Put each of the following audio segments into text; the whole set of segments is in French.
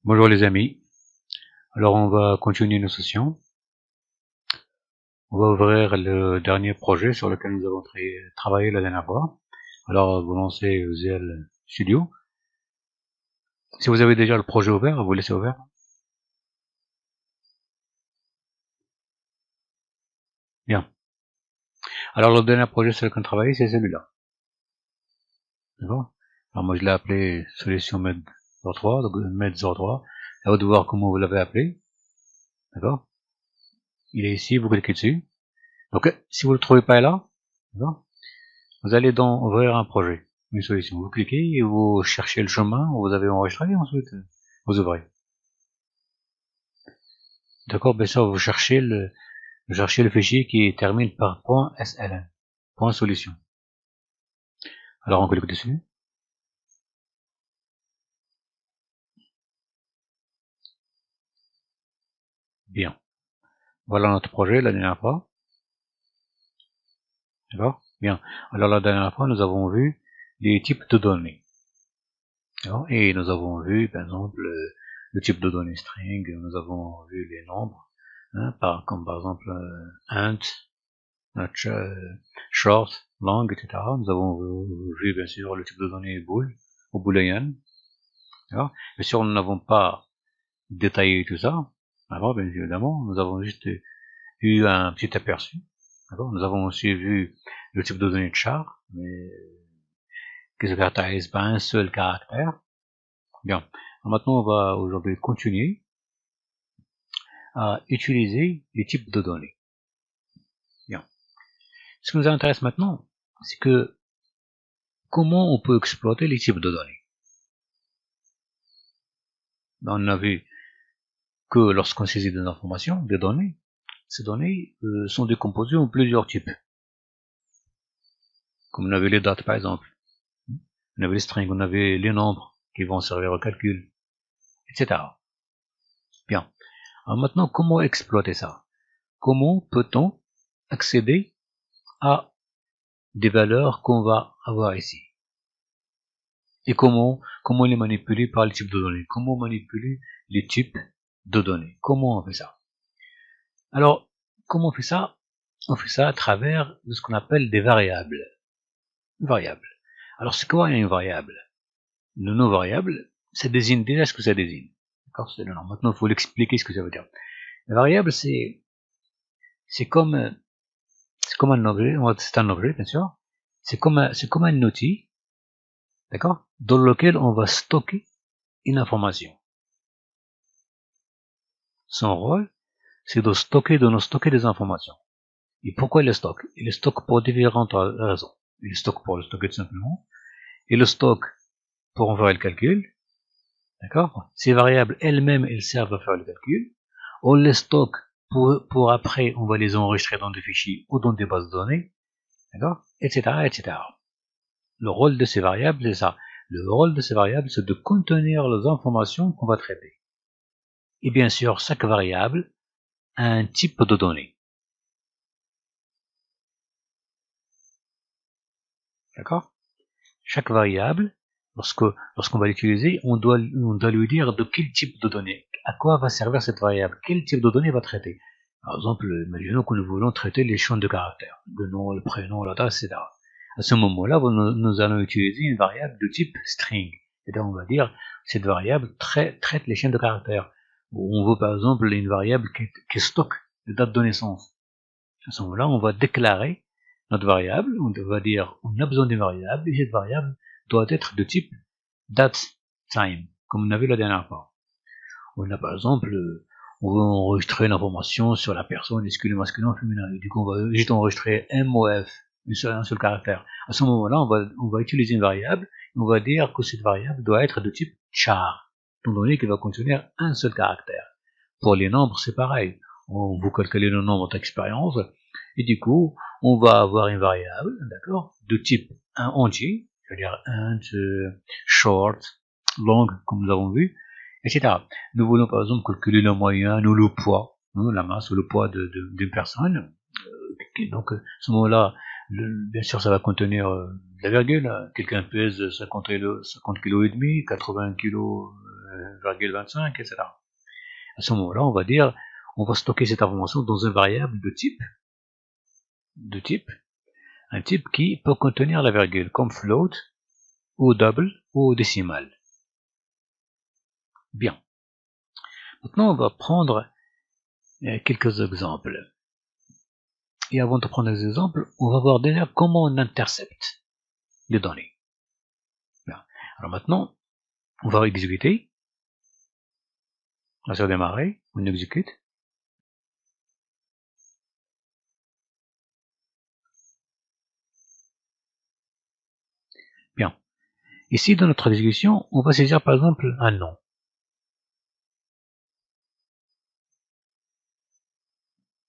Bonjour les amis, alors on va continuer nos sessions. On va ouvrir le dernier projet sur lequel nous avons travaillé la dernière fois. Alors vous lancez Visual Studio. Si vous avez déjà le projet ouvert, vous laissez ouvert. Bien. Alors le dernier projet sur lequel on travaille, c'est celui-là. D'accord. Alors moi je l'ai appelé Solution MED 03, donc MED 03. À vous de voir comment vous l'avez appelé. D'accord. Il est ici, vous cliquez dessus. Donc si vous ne le trouvez pas là, d'accord, vous allez dans ouvrir un projet, une solution. Vous cliquez et vous cherchez le chemin où vous avez enregistré et ensuite vous ouvrez. D'accord, bien sûr, vous cherchez le fichier qui termine par .sln, .solution. Alors on clique dessus. Bien. Voilà notre projet la dernière fois. D'accord. Bien. Alors la dernière fois, nous avons vu les types de données. Et nous avons vu, par exemple, le type de données string, nous avons vu les nombres, hein, comme par exemple int, short, long, etc. Nous avons vu bien sûr le type de données bool ou boolean. Bien sûr, nous n'avons pas détaillé tout ça. Alors, bien évidemment, nous avons juste eu un petit aperçu. Nous avons aussi vu le type de données de char, mais qui se caractérise par un seul caractère. Bien. Alors maintenant, on va aujourd'hui continuer à utiliser les types de données. Bien. Ce qui nous intéresse maintenant, c'est que comment on peut exploiter les types de données. On a vu que lorsqu'on saisit des informations, des données, ces données sont décomposées en plusieurs types. Comme on avait les dates par exemple, on avait les strings, on avait les nombres qui vont servir au calcul, etc. Bien. Alors maintenant, comment exploiter ça? Comment peut-on accéder à des valeurs qu'on va avoir ici? Et comment les manipuler par les types de données? Comment manipuler les types de données? Comment on fait ça? Alors, comment on fait ça? On fait ça à travers ce qu'on appelle des variables. Variables. Alors, c'est quoi une variable? Le nom variable, ça désigne déjà ce que ça désigne. D'accord? C'est le nom. Maintenant, il faut l'expliquer ce que ça veut dire. La variable, c'est comme un objet, c'est un objet, bien sûr. C'est comme un outil, d'accord? Dans lequel on va stocker une information. Son rôle, c'est de stocker des informations. Et pourquoi il le stocke? Il le stocke pour différentes raisons. Il le stocke pour le stocker tout simplement. Il le stocke pour en faire le calcul. D'accord? Ces variables elles-mêmes, elles servent à faire le calcul. On les stocke pour après, on va les enregistrer dans des fichiers ou dans des bases de données. D'accord? Etc., etc. Le rôle de ces variables, c'est ça. Le rôle de ces variables, c'est de contenir les informations qu'on va traiter. Et bien sûr, chaque variable a un type de données. D'accord? Chaque variable, lorsqu'on va l'utiliser, on doit lui dire de quel type de données, à quoi va servir cette variable, quel type de données va traiter. Par exemple, imaginons que nous voulons traiter les champs de caractères, le nom, le prénom, la date, etc. À ce moment-là, nous allons utiliser une variable de type string. C'est-à-dire, on va dire, cette variable traite les champs de caractères. On veut par exemple une variable qui stocke les dates de naissance. À ce moment-là, on va déclarer notre variable, on va dire on a besoin d'une variable, et cette variable doit être de type datetime, comme on a vu la dernière fois. On a par exemple, on veut enregistrer l'information sur la personne, est-ce qu'il est masculin ou féminin, et du coup on va juste enregistrer MOF, un seul caractère. À ce moment-là, on va utiliser une variable, et on va dire que cette variable doit être de type char, étant donné qu'elle va contenir un seul caractère. Pour les nombres, c'est pareil. Vous calculez le nombre d'expériences, et du coup, on va avoir une variable, d'accord, de type un entier, c'est-à-dire int, short, long, comme nous avons vu, etc. Nous voulons par exemple calculer la moyenne ou le poids, la masse ou le poids d'une personne. Donc, à ce moment-là, bien sûr, ça va contenir de la virgule. Quelqu'un pèse 50 kg et demi, 80 kg 0,25, etc. À ce moment-là, on va dire, on va stocker cette information dans une variable de type, un type qui peut contenir la virgule, comme float, ou double, ou décimal. Bien. Maintenant, on va prendre quelques exemples. Et avant de prendre des exemples, on va voir déjà comment on intercepte les données. Bien. Alors maintenant, on va exécuter. On va démarrer, on exécute. Bien. Ici, dans notre exécution, on va saisir par exemple un nom.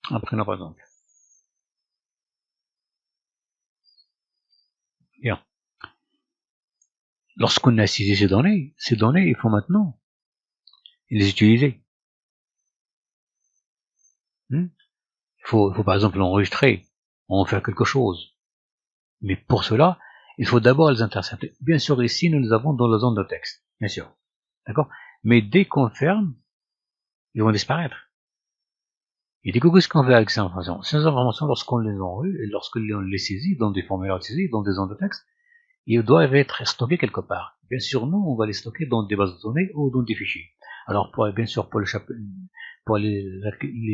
Un prénom par exemple. Bien. Lorsqu'on a saisi ces données, il faut maintenant les utiliser. Il faut par exemple l'enregistrer, en faire quelque chose. Mais pour cela, il faut d'abord les intercepter. Bien sûr, ici, nous les avons dans la zone de texte. Bien sûr. D'accord? Mais dès qu'on ferme, ils vont disparaître. Et du coup, qu'est-ce qu'on fait avec ces informations? Ces informations, lorsqu'on les enregistre, et lorsqu'on les saisit dans des formulaires de saisie, dans des zones de texte, ils doivent être stockés quelque part. Bien sûr, nous, on va les stocker dans des bases de données ou dans des fichiers. Alors, bien sûr, pour les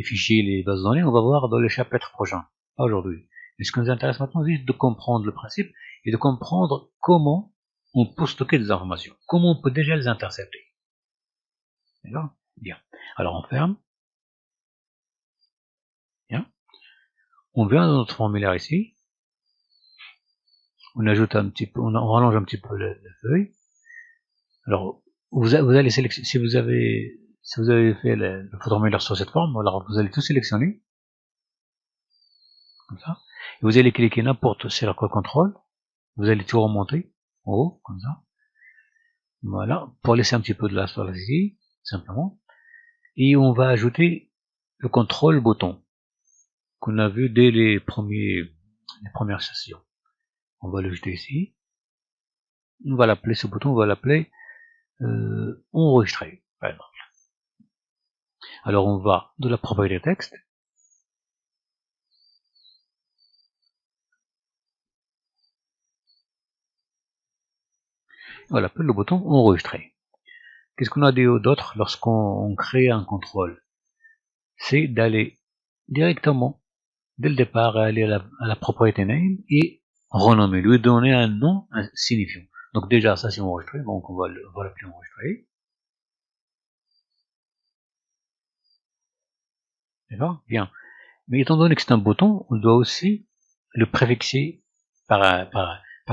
fichiers, les bases de données, on va voir dans le chapitre prochain, pas aujourd'hui. Mais ce qui nous intéresse maintenant, c'est de comprendre le principe et de comprendre comment on peut stocker des informations, comment on peut déjà les intercepter. D'accord? Bien. Alors, on ferme. Bien. On vient dans notre formulaire ici. On ajoute un petit peu, on rallonge un petit peu la feuille. Alors, vous allez sélectionner, si vous avez fait le formulaire sur cette forme, alors vous allez tout sélectionner, comme ça, et vous allez cliquer n'importe sur le contrôle, vous allez tout remonter, en haut, comme ça, voilà, pour laisser un petit peu de la place ici, simplement, et on va ajouter le contrôle bouton, qu'on a vu dès les premières sessions. On va l'ajouter ici, on va l'appeler, ce bouton, on va l'appeler enregistrer, par exemple. Alors on va de la propriété texte, on appelle le bouton enregistrer. Qu'est-ce qu'on a dit d'autre lorsqu'on crée un contrôle? C'est d'aller directement, dès le départ, aller à la propriété name et renommer, lui donner un nom signifiant. Donc déjà, ça c'est enregistré, donc on va l'appeler enregistré. D'accord? Bien. Mais étant donné que c'est un bouton, on doit aussi le préfixer par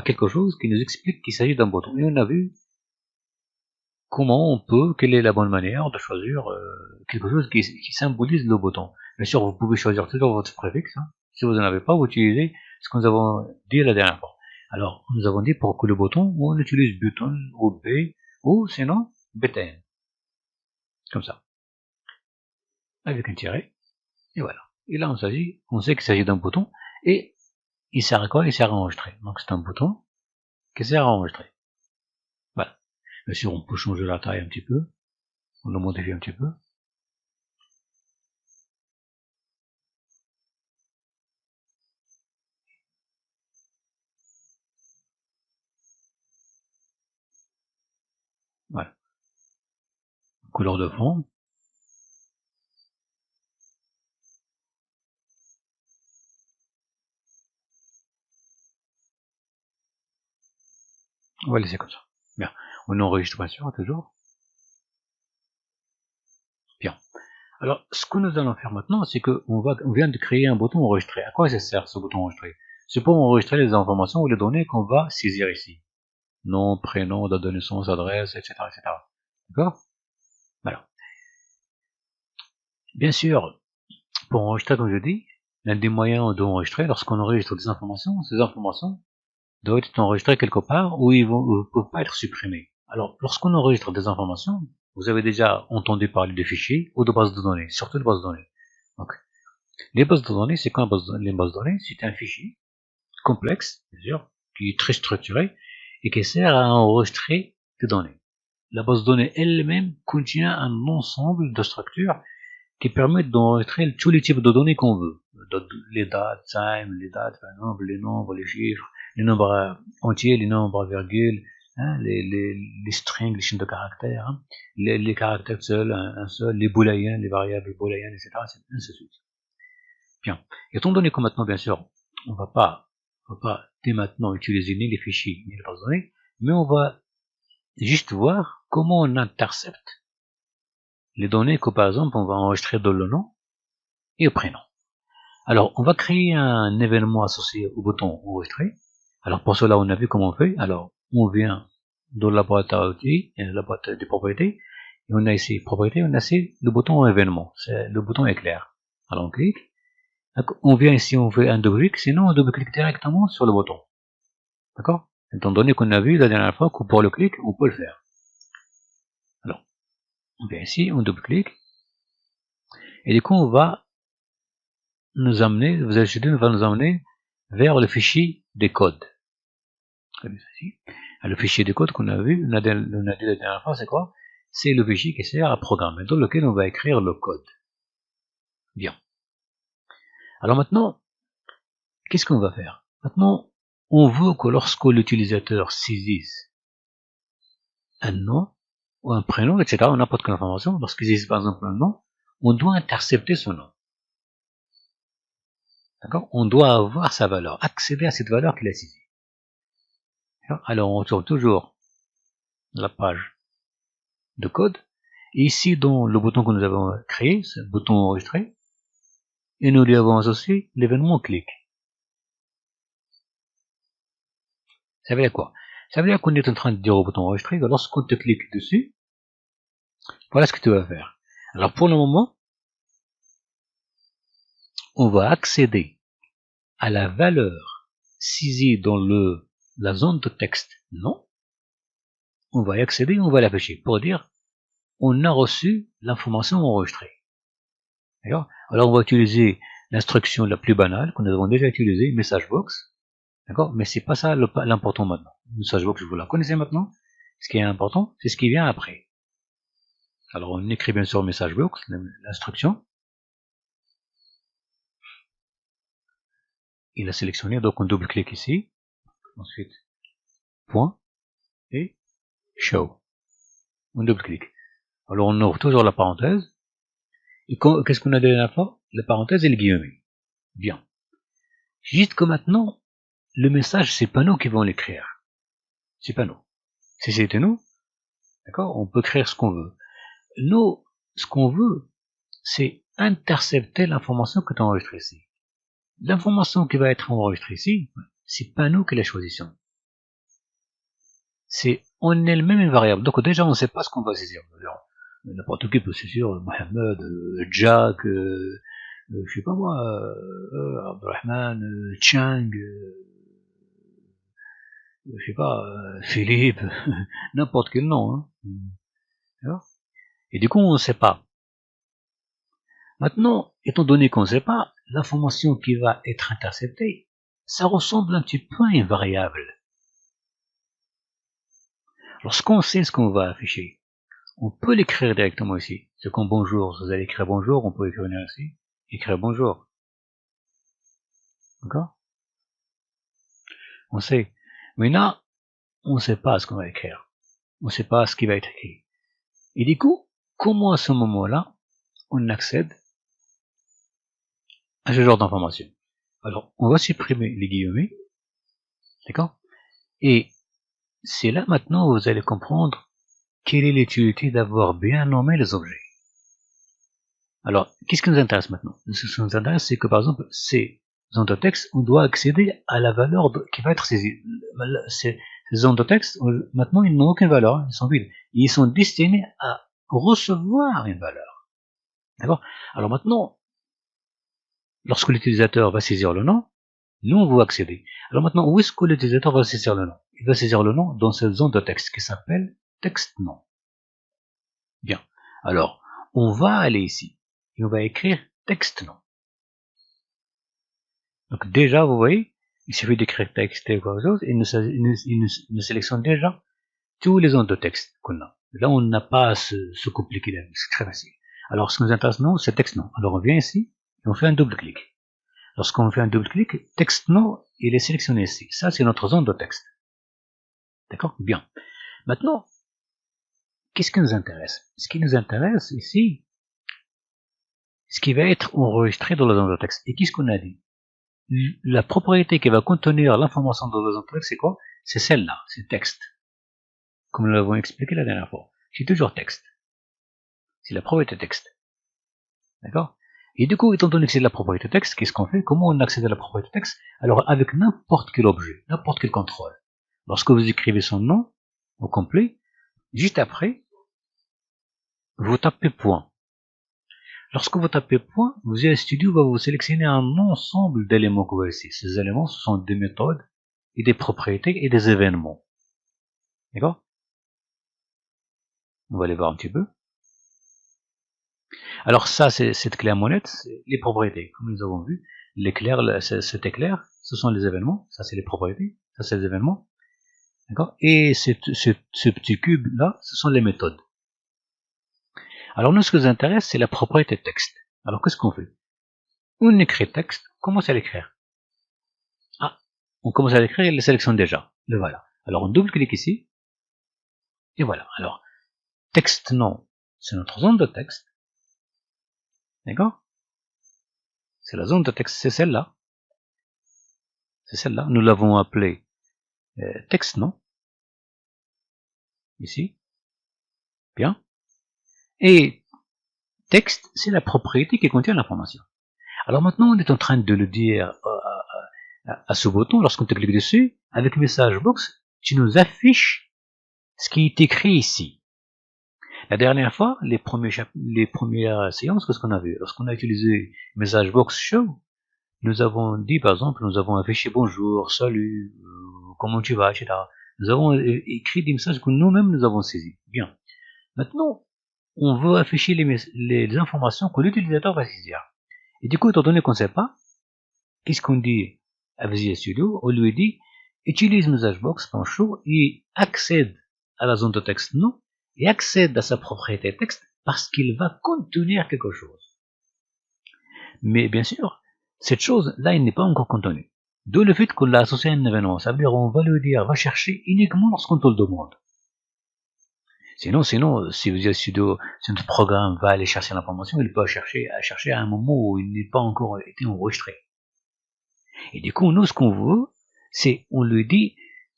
quelque chose qui nous explique qu'il s'agit d'un bouton. Et on a vu quelle est la bonne manière de choisir quelque chose qui symbolise le bouton. Bien sûr, vous pouvez choisir toujours votre préfixe. Hein. Si vous n'en avez pas, vous utilisez ce que nous avons dit la dernière fois. Alors, nous avons dit pour que le bouton, on utilise button ou B, ou sinon btn. Comme ça. Avec un tiret. Et voilà. Et là, on sait qu'il s'agit d'un bouton. Et il sert à quoi? Il sert à enregistrer. Donc c'est un bouton qui sert à enregistrer. Voilà. Bien sûr, on peut changer la taille un petit peu. On le modifie un petit peu. Voilà. Couleur de fond. On va laisser comme ça. Bien. On enregistre bien sûr, toujours. Bien. Alors, ce que nous allons faire maintenant, c'est qu'on vient de créer un bouton enregistrer. À quoi ça sert ce bouton enregistrer? C'est pour enregistrer les informations ou les données qu'on va saisir ici. Nom, prénom, date de naissance, adresse, etc. etc. D'accord? Voilà. Bien sûr, pour enregistrer, comme je dis, l'un des moyens d'enregistrer, lorsqu'on enregistre des informations, ces informations doivent être enregistrées quelque part où ils ne peuvent pas être supprimées. Alors, lorsqu'on enregistre des informations, vous avez déjà entendu parler de fichiers ou de bases de données, surtout de bases de données. Donc, les bases de données, c'est quoi les bases de données? C'est un fichier complexe, bien sûr, qui est très structuré et qui sert à enregistrer des données. la base de données elle-même contient un ensemble de structures qui permettent d'enregistrer tous les types de données qu'on veut. Les dates, les dates, par exemple, les nombres, les chiffres, les nombres entiers, les nombres à virgule, hein, les strings, les chaînes de caractères, hein, les caractères seuls, un seul, les booléens, les variables booléennes, etc. Ainsi de suite. Bien. Étant donné que maintenant, bien sûr, on va pas dès maintenant utiliser ni les fichiers ni les bases de données, mais on va juste voir comment on intercepte les données que, par exemple, on va enregistrer dans le nom et au prénom. Alors, on va créer un événement associé au bouton enregistrer. Alors, pour cela, on a vu comment on fait. Alors, on vient dans la boîte à outils, la boîte des propriétés, et on a ici propriété, on a ici le bouton événement. C'est le bouton éclair. Alors, on clique. On vient ici, on fait un double-clic, sinon on double-clique directement sur le bouton. D'accord? Étant donné qu'on a vu la dernière fois que pour le clic, on peut le faire. Alors, on vient ici, on double-clique, et du coup, on va nous amener, vous HTTP va nous amener vers le fichier des codes. Le fichier des codes qu'on a vu, on a dit la dernière fois, c'est quoi? C'est le fichier qui sert à programmer, dans lequel on va écrire le code. Bien. Alors maintenant, qu'est-ce qu'on va faire? Maintenant, on veut que lorsque l'utilisateur saisisse un nom, ou un prénom, etc., ou n'importe quelle information, lorsqu'il saisisse par exemple un nom, on doit intercepter ce nom. D'accord? On doit avoir sa valeur, accéder à cette valeur qu'il a saisie. Alors on retrouve toujours la page de code. Et ici, dans le bouton que nous avons créé, c'est le bouton enregistrer, et nous lui avons associé l'événement clic. Ça veut dire quoi? Ça veut dire qu'on est en train de dire au bouton enregistrer que lorsqu'on te clique dessus, voilà ce que tu vas faire. Alors pour le moment, on va accéder à la valeur saisie dans la zone de texte non. On va y accéder, on va l'afficher pour dire on a reçu l'information enregistrée. D'accord? Alors on va utiliser l'instruction la plus banale que nous avons déjà utilisée, message box. D'accord? Mais c'est pas ça l'important maintenant. Message box, vous la connaissez maintenant. Ce qui est important, c'est ce qui vient après. Alors on écrit bien sûr message box, l'instruction. Il a sélectionné, donc on double-clique ici. Ensuite, point et show. On double-clique. Alors on ouvre toujours la parenthèse. Et qu'est-ce qu'on a de la dernière fois? La parenthèse et le guillemet. Bien. Juste que maintenant, le message, c'est pas nous qui vont l'écrire. C'est pas nous. Si c'était nous, d'accord, on peut écrire ce qu'on veut. Nous, ce qu'on veut, c'est intercepter l'information que tu as enregistrée ici. L'information qui va être enregistrée ici, c'est pas nous qui la choisissons. C'est en elle-même une variable. Donc déjà, on ne sait pas ce qu'on va saisir. N'importe qui peut saisir Mohamed, Jack, je sais pas moi, Abdurrahman, Chang, je sais pas, Philippe, n'importe quel nom. Hein. Et du coup, on ne sait pas. Maintenant, étant donné qu'on ne sait pas, l'information qui va être interceptée, ça ressemble un petit peu à une variable. Lorsqu'on sait ce qu'on va afficher, on peut l'écrire directement ici. C'est comme bonjour, vous allez écrire bonjour, on peut écrire ici, écrire bonjour. D'accord? On sait. Mais là, on ne sait pas ce qu'on va écrire. On ne sait pas ce qui va être écrit. Et du coup, comment à ce moment-là, on accède à ce genre d'information? Alors, on va supprimer les guillemets. D'accord? Et c'est là maintenant où vous allez comprendre quelle est l'utilité d'avoir bien nommé les objets. Alors, qu'est-ce qui nous intéresse maintenant? Ce qui nous intéresse, c'est que par exemple, ces zones de texte, on doit accéder à la valeur qui va être saisie. Ces zones de texte, maintenant, ils n'ont aucune valeur, ils sont vides. Ils sont destinés à recevoir une valeur. D'accord? Alors maintenant, lorsque l'utilisateur va saisir le nom, nous, on va accéder. Alors maintenant, où est-ce que l'utilisateur va saisir le nom? Il va saisir le nom dans cette zone de texte qui s'appelle texte nom. Bien. Alors, on va aller ici et on va écrire texte nom. Donc déjà, vous voyez, il suffit d'écrire texte ou quelque chose et il nous sélectionne déjà tous les zones de texte qu'on a. Là, on n'a pas à se compliquer la vie, c'est très facile. Alors, ce qui nous intéresse, non, c'est texte non. Alors, on vient ici, et on fait un double-clic. Lorsqu'on fait un double-clic, texte non, il est sélectionné ici. Ça, c'est notre zone de texte. D'accord? Bien. Maintenant, qu'est-ce qui nous intéresse? Ce qui nous intéresse ici, ce qui va être enregistré dans la zone de texte. Et qu'est-ce qu'on a dit? La propriété qui va contenir l'information dans la zone de texte, c'est quoi? C'est celle-là, c'est texte. Comme nous l'avons expliqué la dernière fois. C'est toujours texte. C'est la propriété texte. D'accord? Et du coup, étant donné que c'est de la propriété texte, qu'est-ce qu'on fait? Comment on accède à la propriété texte? Alors, avec n'importe quel objet, n'importe quel contrôle. Lorsque vous écrivez son nom au complet, juste après, vous tapez point. Lorsque vous tapez point, Visual Studio va vous sélectionner un ensemble d'éléments que vous voyez ici. Ces éléments, ce sont des méthodes et des propriétés et des événements. D'accord? On va aller voir un petit peu. Alors ça, c'est cette clé à molette, c'est les propriétés. Comme nous avons vu, l'éclair, cet éclair, ce sont les événements. Ça, c'est les propriétés. Ça, c'est les événements. D'accord? Et ce petit cube-là, ce sont les méthodes. Alors nous, ce qui nous intéresse, c'est la propriété texte. Alors qu'est-ce qu'on fait? On écrit texte, on commence à l'écrire. Ah, on commence à l'écrire, il le sélectionne déjà. Le voilà. Alors on double-clique ici. Et voilà. Alors, texte non, c'est notre zone de texte. D'accord? C'est la zone de texte, c'est celle-là. C'est celle-là. Nous l'avons appelée texte non. Ici. Bien. Et texte, c'est la propriété qui contient l'information. Alors maintenant, on est en train de le dire à ce bouton, lorsqu'on te clique dessus, avec message box, tu nous affiches ce qui est écrit ici. La dernière fois, les premières séances, qu'est-ce qu'on a vu? Lorsqu'on a utilisé message box show, nous avons dit, par exemple, nous avons affiché bonjour, salut, comment tu vas, etc. Nous avons écrit des messages que nous-mêmes nous avons saisis. Bien. Maintenant, on veut afficher les informations que l'utilisateur va saisir. Et du coup, étant donné qu'on ne sait pas, qu'est-ce qu'on dit à Visual Studio? On lui dit, utilise messagebox.show et accède à la zone de texte non, et accède à sa propriété texte parce qu'il va contenir quelque chose. Mais bien sûr, cette chose-là, il n'est pas encore contenue. D'où le fait qu'on l'a associé à un événement. Ça veut dire on va lui dire, va chercher uniquement lorsqu'on te le demande. Sinon, si Visual Studio, si notre programme va aller chercher l'information, il peut chercher à un moment où il n'est pas encore été enregistré. Et du coup, nous, ce qu'on veut, c'est, on lui dit,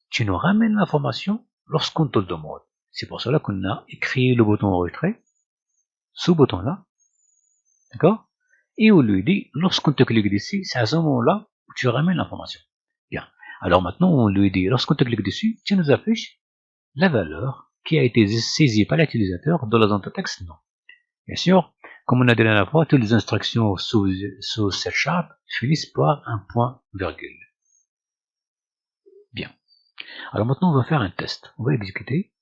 tu nous ramènes l'information lorsqu'on te le demande. C'est pour cela qu'on a créé le bouton enregistrer, ce bouton-là, d'accord? Et on lui dit, lorsqu'on te clique dessus, c'est à ce moment-là où tu ramènes l'information. Bien. Alors maintenant, on lui dit, lorsqu'on te clique dessus, tu nous affiches la valeur qui a été saisie par l'utilisateur dans la zone de texte non. Bien sûr, comme on a dit la dernière fois, toutes les instructions sous C# finissent par un point virgule. Bien. Alors maintenant, on va faire un test. On va exécuter.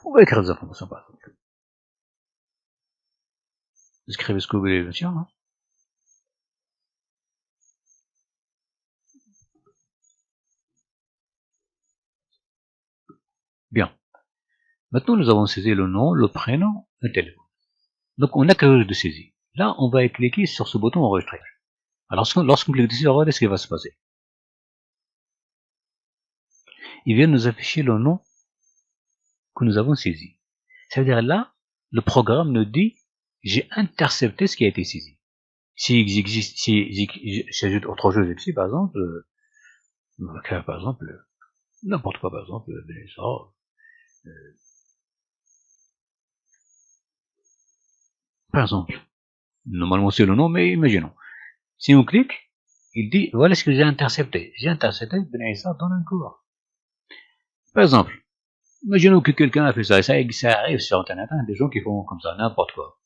On va écrire des informations par exemple. Écrivez ce que vous voulez, bien sûr. Hein. Bien. Maintenant, nous avons saisi le nom, le prénom, le téléphone. Donc, on a quelque chose de saisi. Là, on va cliquer sur ce bouton enregistrer. Alors, lorsqu'on clique dessus, regardez ce qui va se passer. Il vient nous afficher le nom que nous avons saisi. C'est-à-dire là, le programme nous dit, j'ai intercepté ce qui a été saisi. Si j'ajoute autre chose ici, par exemple, n'importe quoi, par exemple, ça, par exemple, normalement c'est le nom, mais imaginons. Si on clique, il dit, voilà ce que j'ai intercepté. J'ai intercepté ça dans un cours. Par exemple, imaginons que quelqu'un a fait ça, et ça arrive sur Internet, hein, des gens qui font comme ça, n'importe quoi.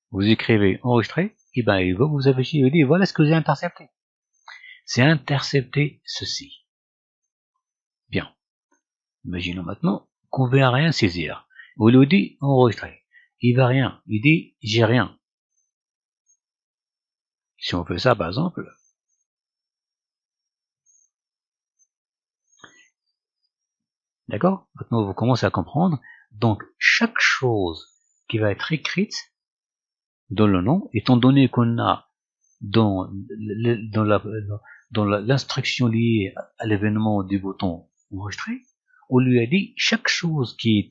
Vous écrivez enregistrer, et ben il va vous afficher, il dit, voilà ce que j'ai intercepté. C'est intercepté ceci. Bien. Imaginons maintenant qu'on ne va rien saisir. Vous lui dit enregistrer. Il va rien. Il dit j'ai rien. Si on fait ça par exemple, D'accord? Maintenant, vous commencez à comprendre. Donc, chaque chose qui va être écrite dans le nom, étant donné qu'on a dans l'instruction liée à l'événement du bouton enregistrer, on lui a dit chaque chose qui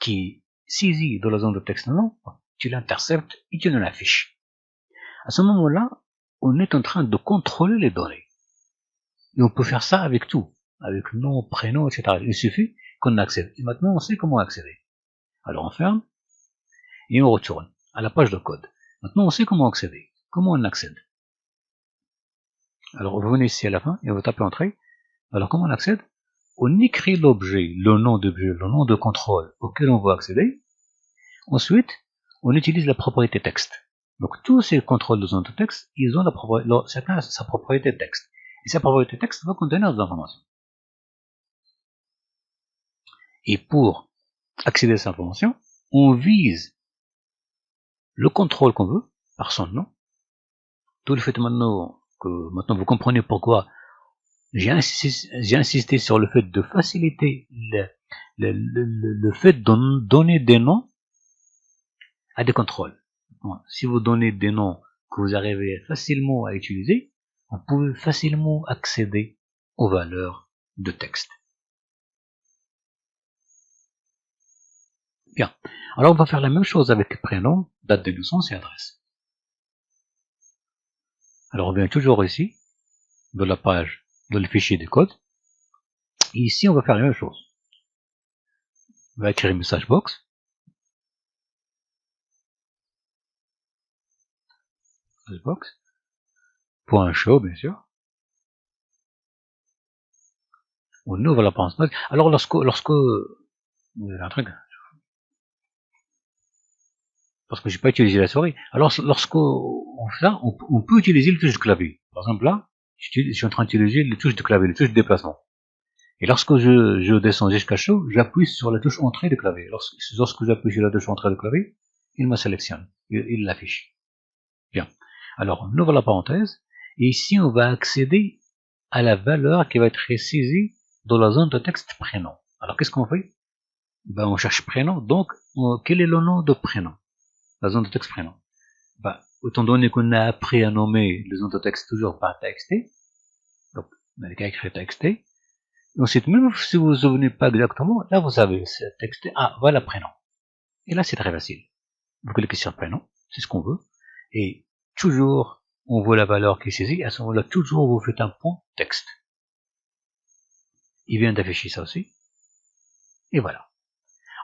est saisie dans la zone de texte non, tu l'interceptes et tu ne l'affiches. À ce moment-là, on est en train de contrôler les données. Et on peut faire ça avec tout, avec nom, prénom, etc. Il suffit qu'on accède. Et maintenant, on sait comment accéder. Alors on ferme et on retourne à la page de code. Maintenant, on sait comment accéder. Comment on accède? Alors vous venez ici à la fin et vous tapez entrée. Alors comment on accède? On écrit l'objet, le nom d'objet, le nom de contrôle auquel on veut accéder. Ensuite, on utilise la propriété texte. Donc tous ces contrôles de zone de texte, ils ont chacun a sa propriété texte. Et sa propriété texte va contenir des informations. Et pour accéder à cette information, on vise le contrôle qu'on veut par son nom. Tout le fait maintenant que vous comprenez pourquoi j'ai insisté sur le fait de faciliter le fait de donner des noms à des contrôles. Bon, si vous donnez des noms que vous arrivez facilement à utiliser, vous pouvez facilement accéder aux valeurs de texte. Bien. Alors on va faire la même chose avec prénom, date de naissance et adresse. Alors on vient toujours ici, de la page, de le fichier de code. Et ici on va faire la même chose. On va écrire message box. Box. Point show, bien sûr. On ouvre la parenthèse. Alors lorsque un truc, parce que j'ai pas utilisé la souris. Alors lorsqu'on fait ça, on peut utiliser les touches de clavier. Par exemple là, je suis en train d'utiliser les touches de clavier, les touches de déplacement. Et lorsque je descends jusqu'à show, j'appuie sur la touche entrée du clavier. Lorsque j'appuie sur la touche entrée du clavier, il me sélectionne, il l'affiche. Bien. Alors on ouvre la parenthèse, et ici on va accéder à la valeur qui va être saisie dans la zone de texte prénom. Alors qu'est-ce qu'on fait? Ben, on cherche prénom, donc quel est le nom de prénom? La zone de texte prénom. Ben, étant donné qu'on a appris à nommer les zones de texte toujours par TXT, donc on a qu'à écrire TXT, et ensuite même si vous ne vous souvenez pas exactement, là vous savez, c'est TXT, ah voilà prénom. Et là c'est très facile. Vous cliquez sur prénom, c'est ce qu'on veut, et toujours on voit la valeur qui est saisie, à ce moment-là toujours vous faites un point texte. Il vient d'afficher ça aussi, et voilà.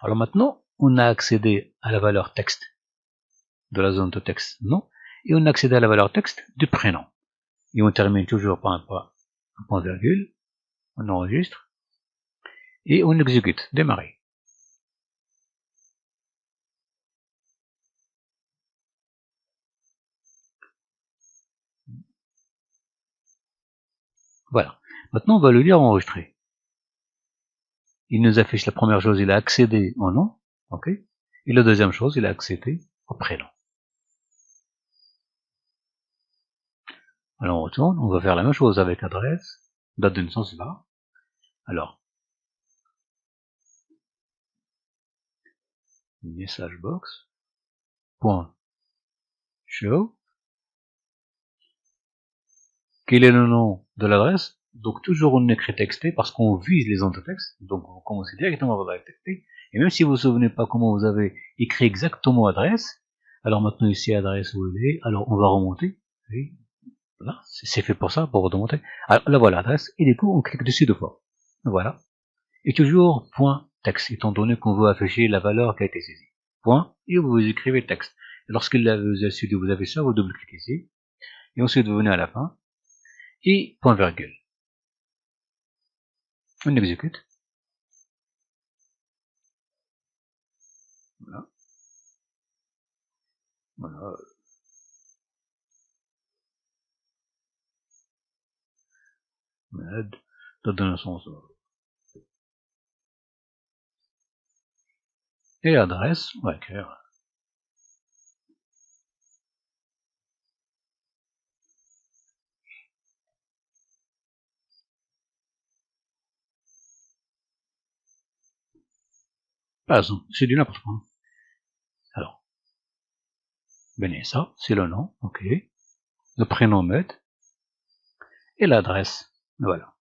Alors maintenant, on a accédé à la valeur texte de la zone de texte non, et on a accédé à la valeur texte du prénom. Et on termine toujours par un point virgule, on enregistre, et on exécute, démarrer. Voilà. Maintenant, on va le lire enregistrer. Il nous affiche la première chose, il a accédé au nom, ok, et la deuxième chose, il a accédé au prénom. Alors on retourne, on va faire la même chose avec adresse, date de naissance, etc. Alors, message box, point show, quel est le nom de l'adresse? Donc toujours on écrit texté parce qu'on vise les zones de texte, donc vous commencez directement par texté, et même si vous ne vous souvenez pas comment vous avez écrit exactement adresse, alors maintenant ici adresse où il est, alors on va remonter, et voilà, c'est fait pour ça, pour remonter. Alors là voilà l'adresse, et du coup on clique dessus deux fois. Voilà. Et toujours point texte, étant donné qu'on veut afficher la valeur qui a été saisie. Point, et vous écrivez le texte. Et lorsqu'il vous a suivi, vous avez ça, vous double-cliquez ici, et ensuite vous venez à la fin, et point virgule. On exécute. Voilà. Voilà. Malade. Ça donne un sens. Et l'adresse, on va écrire. Par exemple, c'est du n'importe quoi. Alors, Vanessa, c'est le nom, ok. Le prénom Med et l'adresse. Voilà.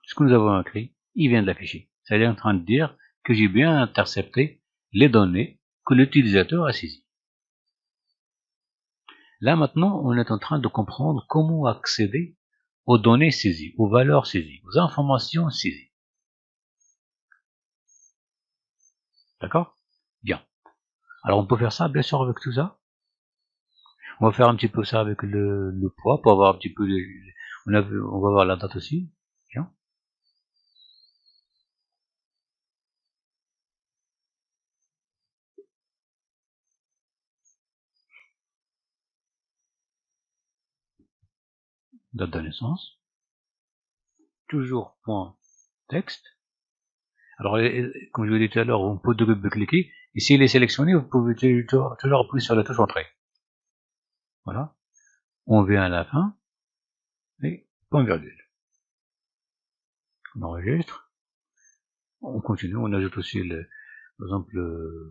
Ce que nous avons écrit, il vient de l'afficher. C'est-à-dire en train de dire que j'ai bien intercepté les données que l'utilisateur a saisies. Là maintenant, on est en train de comprendre comment accéder aux données saisies, aux valeurs saisies, aux informations saisies. D'accord? Bien. Alors on peut faire ça bien sûr avec tout ça. On va faire un petit peu ça avec le poids pour avoir un petit peu on va voir la date aussi. Bien. Date de naissance. Toujours point texte. Alors, comme je vous l'ai dit tout à l'heure, on peut double-cliquer. Et s'il est sélectionné, vous pouvez toujours appuyer sur la touche entrée. Voilà. On vient à la fin. Et point virgule. On enregistre. On continue. On ajoute aussi, par exemple,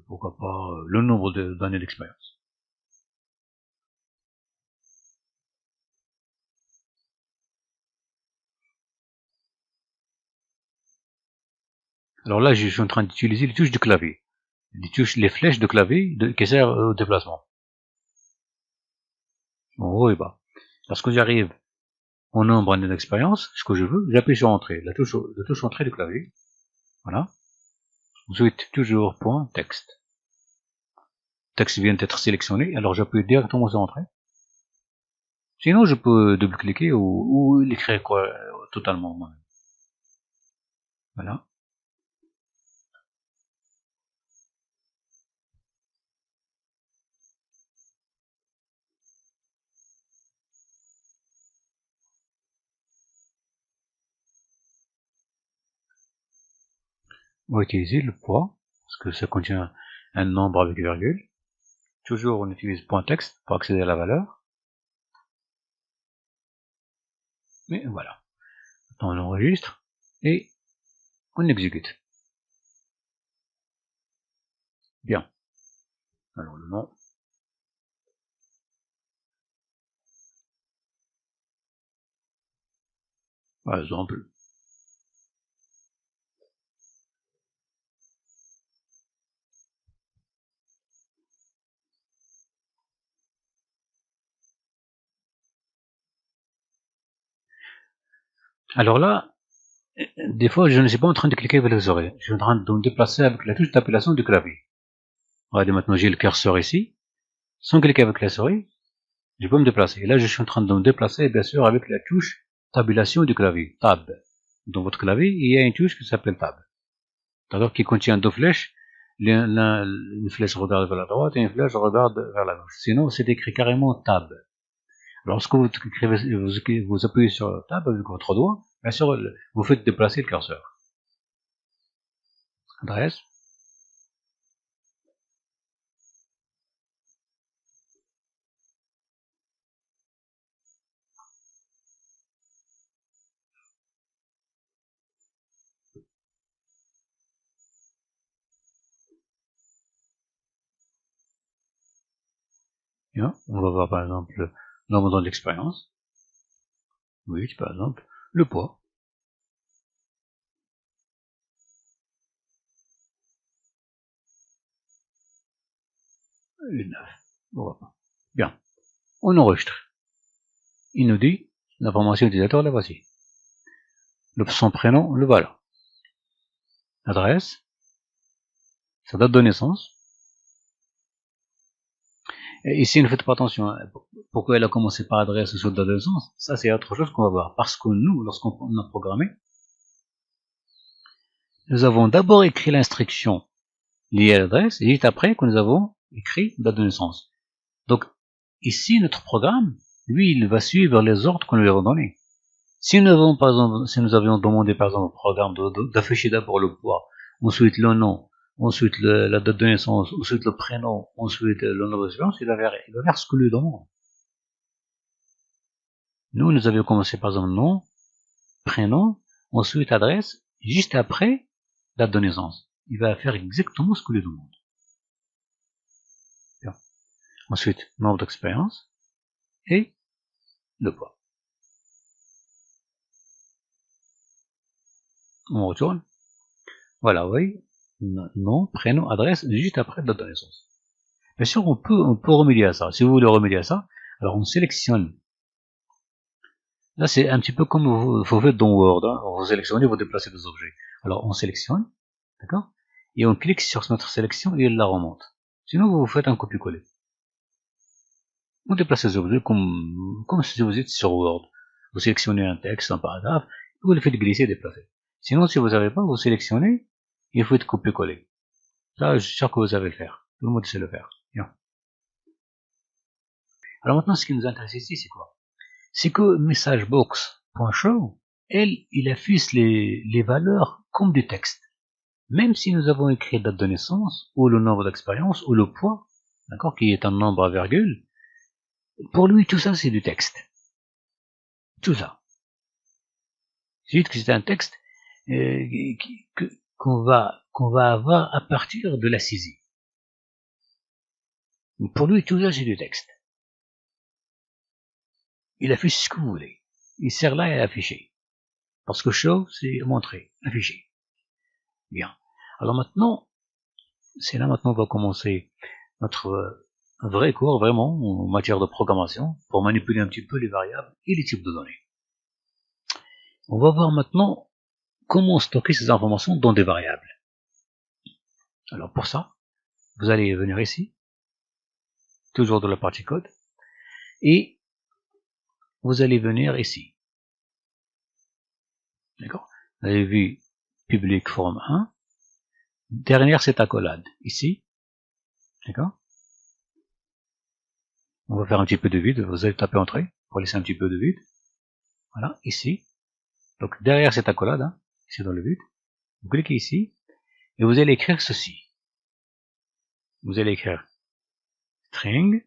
pourquoi pas, le nombre d'années d'expérience. Alors là, je suis en train d'utiliser les touches du clavier. Les flèches de clavier qui servent au déplacement. En haut et bas. Lorsque j'arrive au nombre d'années d'expérience, ce que je veux, j'appuie sur entrée, la touche entrée du clavier. Voilà. Ensuite, toujours point texte. Texte vient d'être sélectionné, alors j'appuie directement sur entrée. Sinon, je peux double-cliquer ou l'écrire quoi, totalement moi-même. Voilà. On va utiliser le poids, parce que ça contient un nombre avec virgule. Toujours, on utilise point texte pour accéder à la valeur. Mais voilà. Maintenant, on enregistre et on exécute. Bien. Alors, le nom. Par exemple. Alors là, des fois, je ne suis pas en train de cliquer avec les oreilles. Je suis en train de me déplacer avec la touche d'appellation du clavier. Regardez, maintenant, j'ai le curseur ici. Sans cliquer avec la souris, je peux me déplacer. Et là, je suis en train de me déplacer, bien sûr, avec la touche tabulation du clavier, Tab. Dans votre clavier, il y a une touche qui s'appelle Tab. D'accord, qui contient deux flèches. Une flèche regarde vers la droite et une flèche regarde vers la gauche. Sinon, c'est écrit carrément Tab. Lorsque vous appuyez sur Tab avec votre doigt, bien sûr, vous faites déplacer le curseur. Adresse. Bien. On va voir par exemple le nombre d'expérience. Oui, par exemple, le poids. Et 9. Voilà. Bien. On enregistre. Il nous dit l'information utilisateur, la voici. Son prénom, le voilà. Adresse, sa date de naissance. Et ici, ne faites pas attention. Pourquoi elle a commencé par adresse ou date de naissance? Ça, c'est autre chose qu'on va voir. Parce que nous, lorsqu'on a programmé, nous avons d'abord écrit l'instruction liée à l'adresse, et juste après que nous avons écrit date de naissance. Donc, ici, notre programme, lui, il va suivre les ordres que nous lui avons donnés. Si nous avons, par exemple, si nous avions demandé, par exemple, au programme d'afficher d'abord le poids, ensuite le nom, ensuite la date de naissance, ensuite le prénom, ensuite le nombre d'expérience, il va faire ce que lui demande. Nous avions commencé par exemple nom, prénom, ensuite adresse, juste après, date de naissance. Il va faire exactement ce que lui demande. Bien. Ensuite, nombre d'expérience et le poids. On retourne. Voilà, oui. Nom, prénom, adresse, juste après date de naissance. Bien sûr, on peut remédier à ça. Si vous voulez remédier à ça, alors on sélectionne. Là, c'est un petit peu comme vous faites dans Word. Hein. Vous sélectionnez, vous déplacez des objets. Alors, on sélectionne, d'accord? Et on clique sur notre sélection et elle la remonte. Sinon, vous faites un copier-coller. Vous déplacez les objets comme si vous êtes sur Word. Vous sélectionnez un texte, un paragraphe, et vous le faites glisser et déplacer. Sinon, si vous n'avez pas, vous sélectionnez et vous faites copier-coller. Ça, je suis sûr que vous savez le faire. Tout le monde sait le faire. Bien. Alors maintenant, ce qui nous intéresse ici, c'est quoi? C'est que messagebox.show, il affiche les valeurs comme du texte. Même si nous avons écrit date de naissance, ou le nombre d'expérience, ou le poids, d'accord, qui est un nombre à virgule, pour lui, tout ça, c'est du texte. Tout ça. C'est juste que c'est un texte qu'on va avoir à partir de la saisie. Pour lui, tout ça, c'est du texte. Il affiche ce que vous voulez. Il sert là à afficher. Parce que show, c'est montrer, afficher. Bien. Alors maintenant, c'est là maintenant on va commencer notre vrai cours, vraiment, en matière de programmation, pour manipuler un petit peu les variables et les types de données. On va voir maintenant comment stocker ces informations dans des variables. Alors pour ça, vous allez venir ici, toujours dans la partie code, et vous allez venir ici. D'accord? Vous avez vu public form 1. Dernière, c'est accolade, ici. D'accord? On va faire un petit peu de vide, vous allez taper entrée, pour laisser un petit peu de vide. Voilà, ici. Donc derrière cette accolade, hein, ici dans le vide, vous cliquez ici, et vous allez écrire ceci. Vous allez écrire string,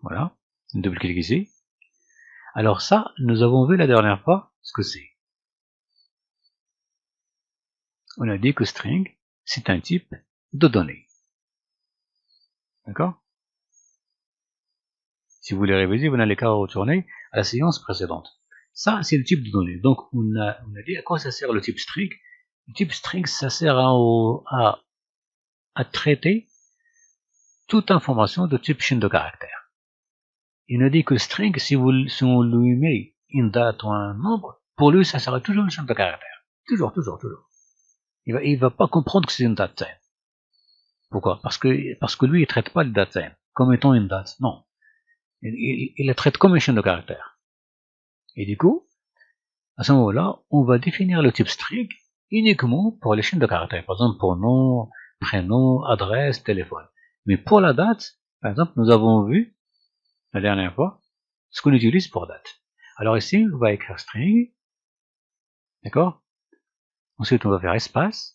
voilà, double-clic ici. Alors ça, nous avons vu la dernière fois ce que c'est. On a dit que string, c'est un type de données. D'accord? Si vous voulez réviser, vous n'allez qu'à retourner à la séance précédente. Ça, c'est le type de données. Donc, on a dit à quoi ça sert le type string. Le type string, ça sert à traiter toute information de type chaîne de caractères. Il nous dit que string, si on lui met une date ou un nombre, pour lui, ça sera toujours une chaîne de caractères. Toujours. Il va pas comprendre que c'est une date. Pourquoi? Parce que lui, il traite pas le date comme étant une date. Non. Il la traite comme une chaîne de caractères. Et du coup, à ce moment-là, on va définir le type string uniquement pour les chaînes de caractères. Par exemple, pour nom, prénom, adresse, téléphone. Mais pour la date, par exemple, nous avons vu la dernière fois ce qu'on utilise pour date. Alors ici, on va écrire string. D'accord? Ensuite, on va faire espace.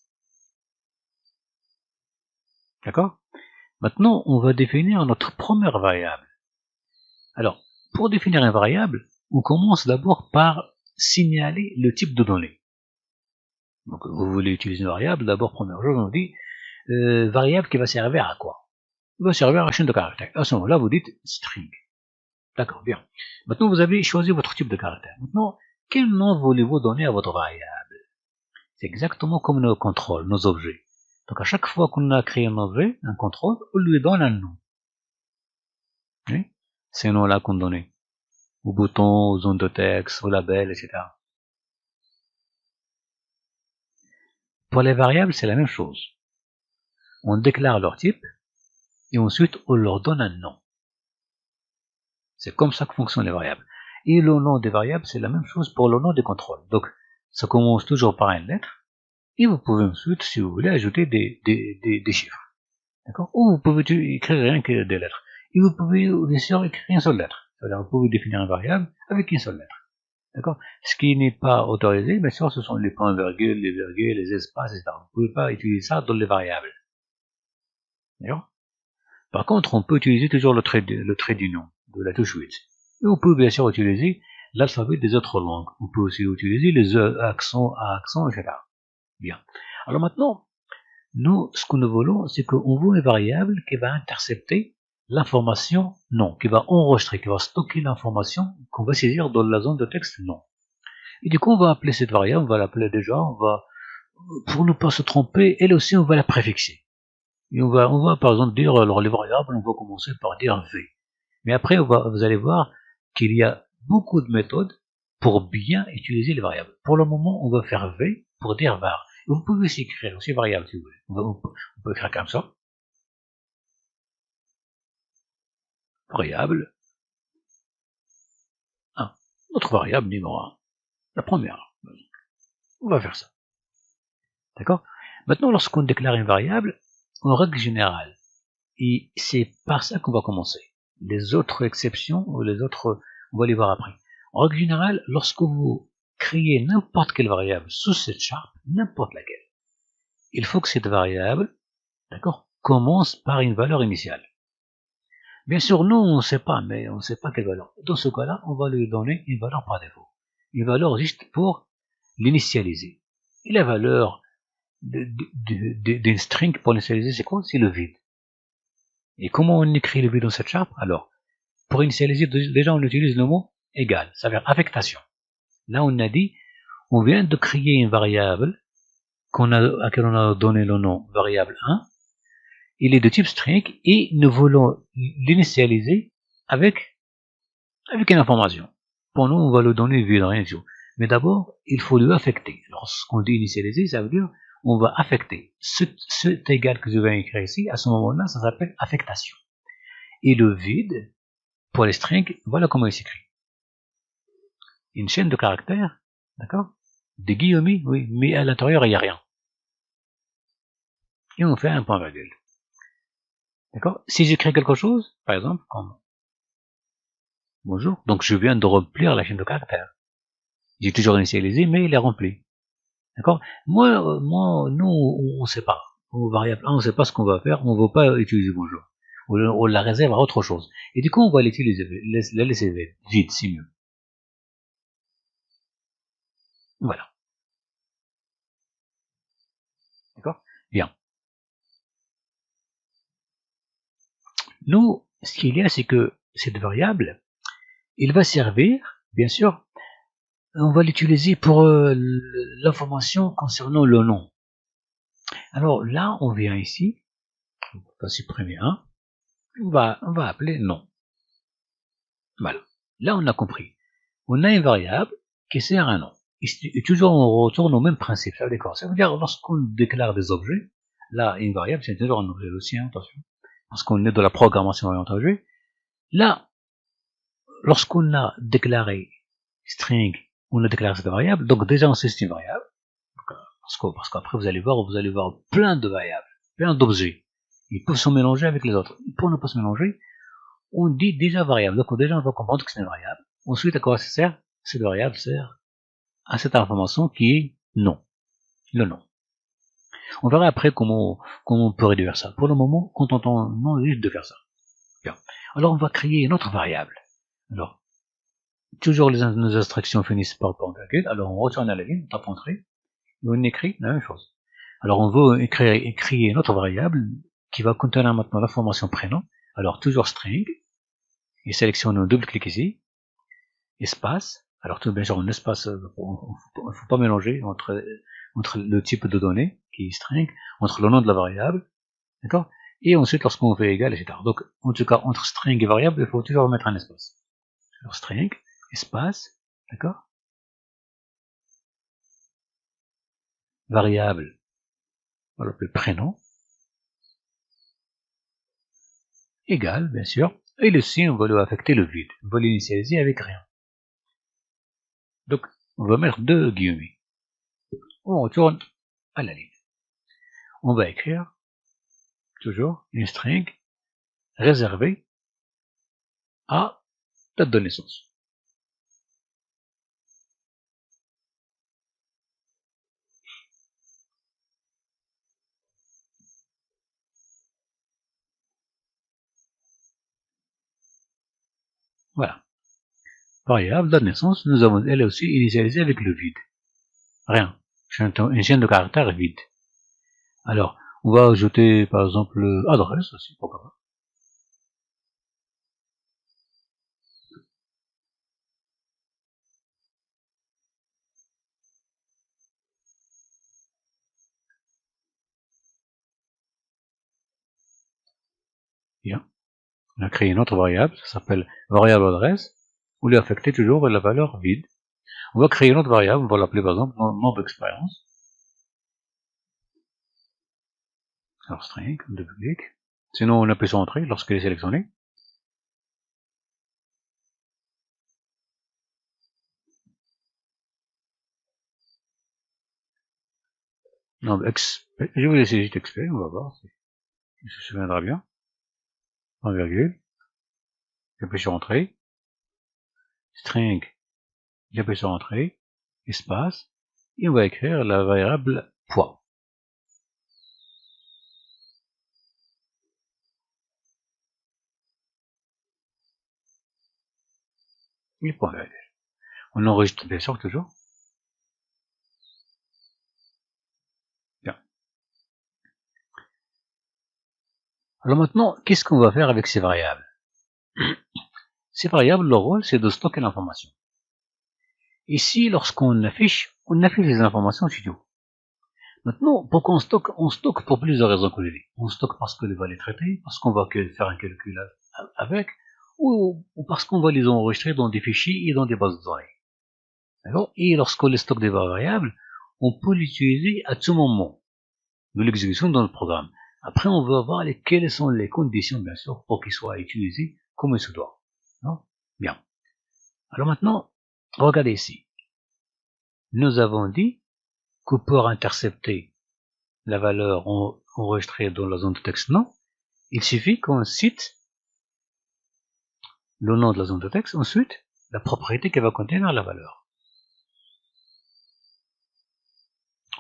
D'accord? Maintenant, on va définir notre première variable. Alors, pour définir une variable, on commence d'abord par signaler le type de données. Donc, vous voulez utiliser une variable, d'abord, première chose, on dit variable qui va servir à quoi? Il va servir à la chaîne de caractères. À ce moment-là, vous dites string. D'accord, bien. Maintenant, vous avez choisi votre type de caractère. Maintenant, quel nom voulez-vous donner à votre variable? C'est exactement comme nos contrôles, nos objets. Donc, à chaque fois qu'on a créé un objet, un contrôle, on lui donne un nom. Oui? Ces noms-là qu'on donnait. Aux boutons, aux zones de texte, aux labels, etc. Pour les variables, c'est la même chose. On déclare leur type, et ensuite, on leur donne un nom. C'est comme ça que fonctionnent les variables. Et le nom des variables, c'est la même chose pour le nom des contrôles. Donc, ça commence toujours par une lettre, et vous pouvez ensuite, si vous voulez, ajouter des chiffres. D'accord? Ou vous pouvez écrire rien que des lettres. Et vous pouvez, bien sûr, écrire une seule lettre. C'est-à-dire, vous pouvez définir une variable avec une seule lettre. D'accord? Ce qui n'est pas autorisé, bien sûr, ce sont les points-virgules, les virgules, les espaces, etc. Vous ne pouvez pas utiliser ça dans les variables. D'accord? Par contre, on peut utiliser toujours le trait d'union de la touche 8. Et on peut bien sûr utiliser l'alphabet des autres langues. On peut aussi utiliser les accents à accent, etc. Bien. Alors maintenant, nous, ce que nous voulons, c'est qu'on veut une variable qui va intercepter l'information non, qui va enregistrer, qui va stocker l'information qu'on va saisir dans la zone de texte non. Et du coup, on va appeler cette variable, on va l'appeler déjà, pour ne pas se tromper, elle aussi, on va la préfixer. Et on va par exemple dire, alors les variables, on va commencer par dire V. Mais après, vous allez voir qu'il y a beaucoup de méthodes pour bien utiliser les variables. Pour le moment, on va faire V pour dire var. Et vous pouvez aussi écrire aussi variable si vous voulez. On peut écrire comme ça. Variable 1. Notre variable numéro 1. La première. On va faire ça. D'accord? Maintenant, lorsqu'on déclare une variable, en règle générale, et c'est par ça qu'on va commencer. Les autres exceptions, ou les autres, on va les voir après. En règle générale, lorsque vous créez n'importe quelle variable sous cette charte, n'importe laquelle, il faut que cette variable, d'accord, commence par une valeur initiale. Bien sûr, nous, on ne sait pas, mais on ne sait pas quelle valeur. Dans ce cas-là, on va lui donner une valeur par défaut. Une valeur juste pour l'initialiser. Et la valeur d'une string pour l'initialiser, c'est quoi? C'est le vide. Et comment on écrit le vide dans cette charte? Alors, pour initialiser, déjà on utilise le mot égal, ça veut dire affectation. Là, on a dit, on vient de créer une variable à laquelle on a donné le nom variable 1. Il est de type string et nous voulons l'initialiser avec une information. Pour nous, on va le donner vide, rien du tout. Mais d'abord, il faut lui affecter. Lorsqu'on dit initialiser, ça veut dire on va affecter. Cet égal que je viens d'écrire ici, à ce moment-là, ça s'appelle affectation. Et le vide, pour les strings, voilà comment il s'écrit. Une chaîne de caractères, d'accord? Des guillemets, oui, mais à l'intérieur, il n'y a rien. Et on fait un point virgule. D'accord? Si j'écris quelque chose, par exemple, comme bonjour, donc je viens de remplir la chaîne de caractères. J'ai toujours initialisé, mais il est rempli. D'accord? Nous, on ne sait pas. Aux variables 1, on ne sait pas ce qu'on va faire, on ne veut pas utiliser bonjour. On la réserve à autre chose. Et du coup, on va l'utiliser, la laisser vide, c'est mieux. Voilà. D'accord? Bien. Nous, ce qu'il y a, c'est que cette variable, il va servir, bien sûr, on va l'utiliser pour l'information concernant le nom. Alors là, on vient ici, on va supprimer un, on va appeler nom. Voilà. Là, on a compris. On a une variable qui sert à un nom. Et toujours, on retourne au même principe. Ça veut dire quoi? Ça veut dire, lorsqu'on déclare des objets, là, une variable, c'est toujours un objet aussi, hein, attention. Parce qu'on est de la programmation orientée objet. Là, lorsqu'on a déclaré string, on a déclaré cette variable, donc déjà on sait que c'est une variable, parce qu'après vous allez voir plein de variables, plein d'objets. Ils peuvent se mélanger avec les autres. Pour ne pas se mélanger, on dit déjà variable. Donc déjà on va comprendre que c'est une variable. Ensuite, à quoi ça sert? Cette variable sert à cette information qui est nom, le nom. On verra après comment on peut réduire ça. Pour le moment, contentons-nous juste de faire ça. Bien. Alors on va créer une autre variable. Alors, toujours nos instructions finissent par point virgule, alors on retourne à la ligne, on tape entrée, et on écrit la même chose. Alors on veut créer une autre variable qui va contenir maintenant l'information prénom, alors toujours string, et sélectionnons double-clic ici, espace, alors tout bien sûr un espace, il ne faut pas mélanger entre le type de données, qui est string, entre le nom de la variable, d'accord, et ensuite lorsqu'on fait égal, etc. Donc en tout cas entre string et variable, il faut toujours mettre un espace. Alors string, espace, d'accord, variable, on l'appelle prénom, égal, bien sûr, et ici on va lui affecter le vide, on va l'initialiser avec rien. Donc on va mettre deux guillemets. On retourne à la ligne. On va écrire toujours une string réservée à date de naissance. Voilà. variable, date de naissance, nous avons elle aussi initialisé avec le vide. Rien. Une chaîne de caractères vide. Alors, on va ajouter par exemple adresse aussi, pourquoi pas. Bien. On a créé une autre variable, ça s'appelle variable adresse. On lui a affecté toujours la valeur vide. On va créer une autre variable, on va l'appeler par exemple nombre d'expérience. Alors string, double clic. Sinon on appuie sur entrée lorsqu'il est sélectionné. Nombre je vais laisser juste XP, on va voir si il se souviendra bien. En virgule. J'appuie sur entrée. String, j'appuie sur entrée. Espace. Et on va écrire la variable poids. Et point virgule. On enregistre bien sûr toujours. Bien. Alors maintenant, qu'est-ce qu'on va faire avec ces variables? Ces variables, leur rôle, c'est de stocker l'information. Ici, lorsqu'on affiche les informations au studio. Maintenant, pourquoi on stocke pour plusieurs raisons que j'ai dit. On stocke parce qu'on va les traiter, parce qu'on va faire un calcul avec, ou parce qu'on va les enregistrer dans des fichiers et dans des bases de données. D'accord? Et lorsqu'on les stocke des variables, on peut l'utiliser à tout moment de l'exécution dans le programme. Après, on va voir quelles sont les conditions, bien sûr, pour qu'il soit utilisé comme il se doit. Non? Bien. Alors maintenant, regardez ici. Nous avons dit que pour intercepter la valeur enregistrée dans la zone de texte non, il suffit qu'on cite le nom de la zone de texte, ensuite la propriété qui va contenir la valeur.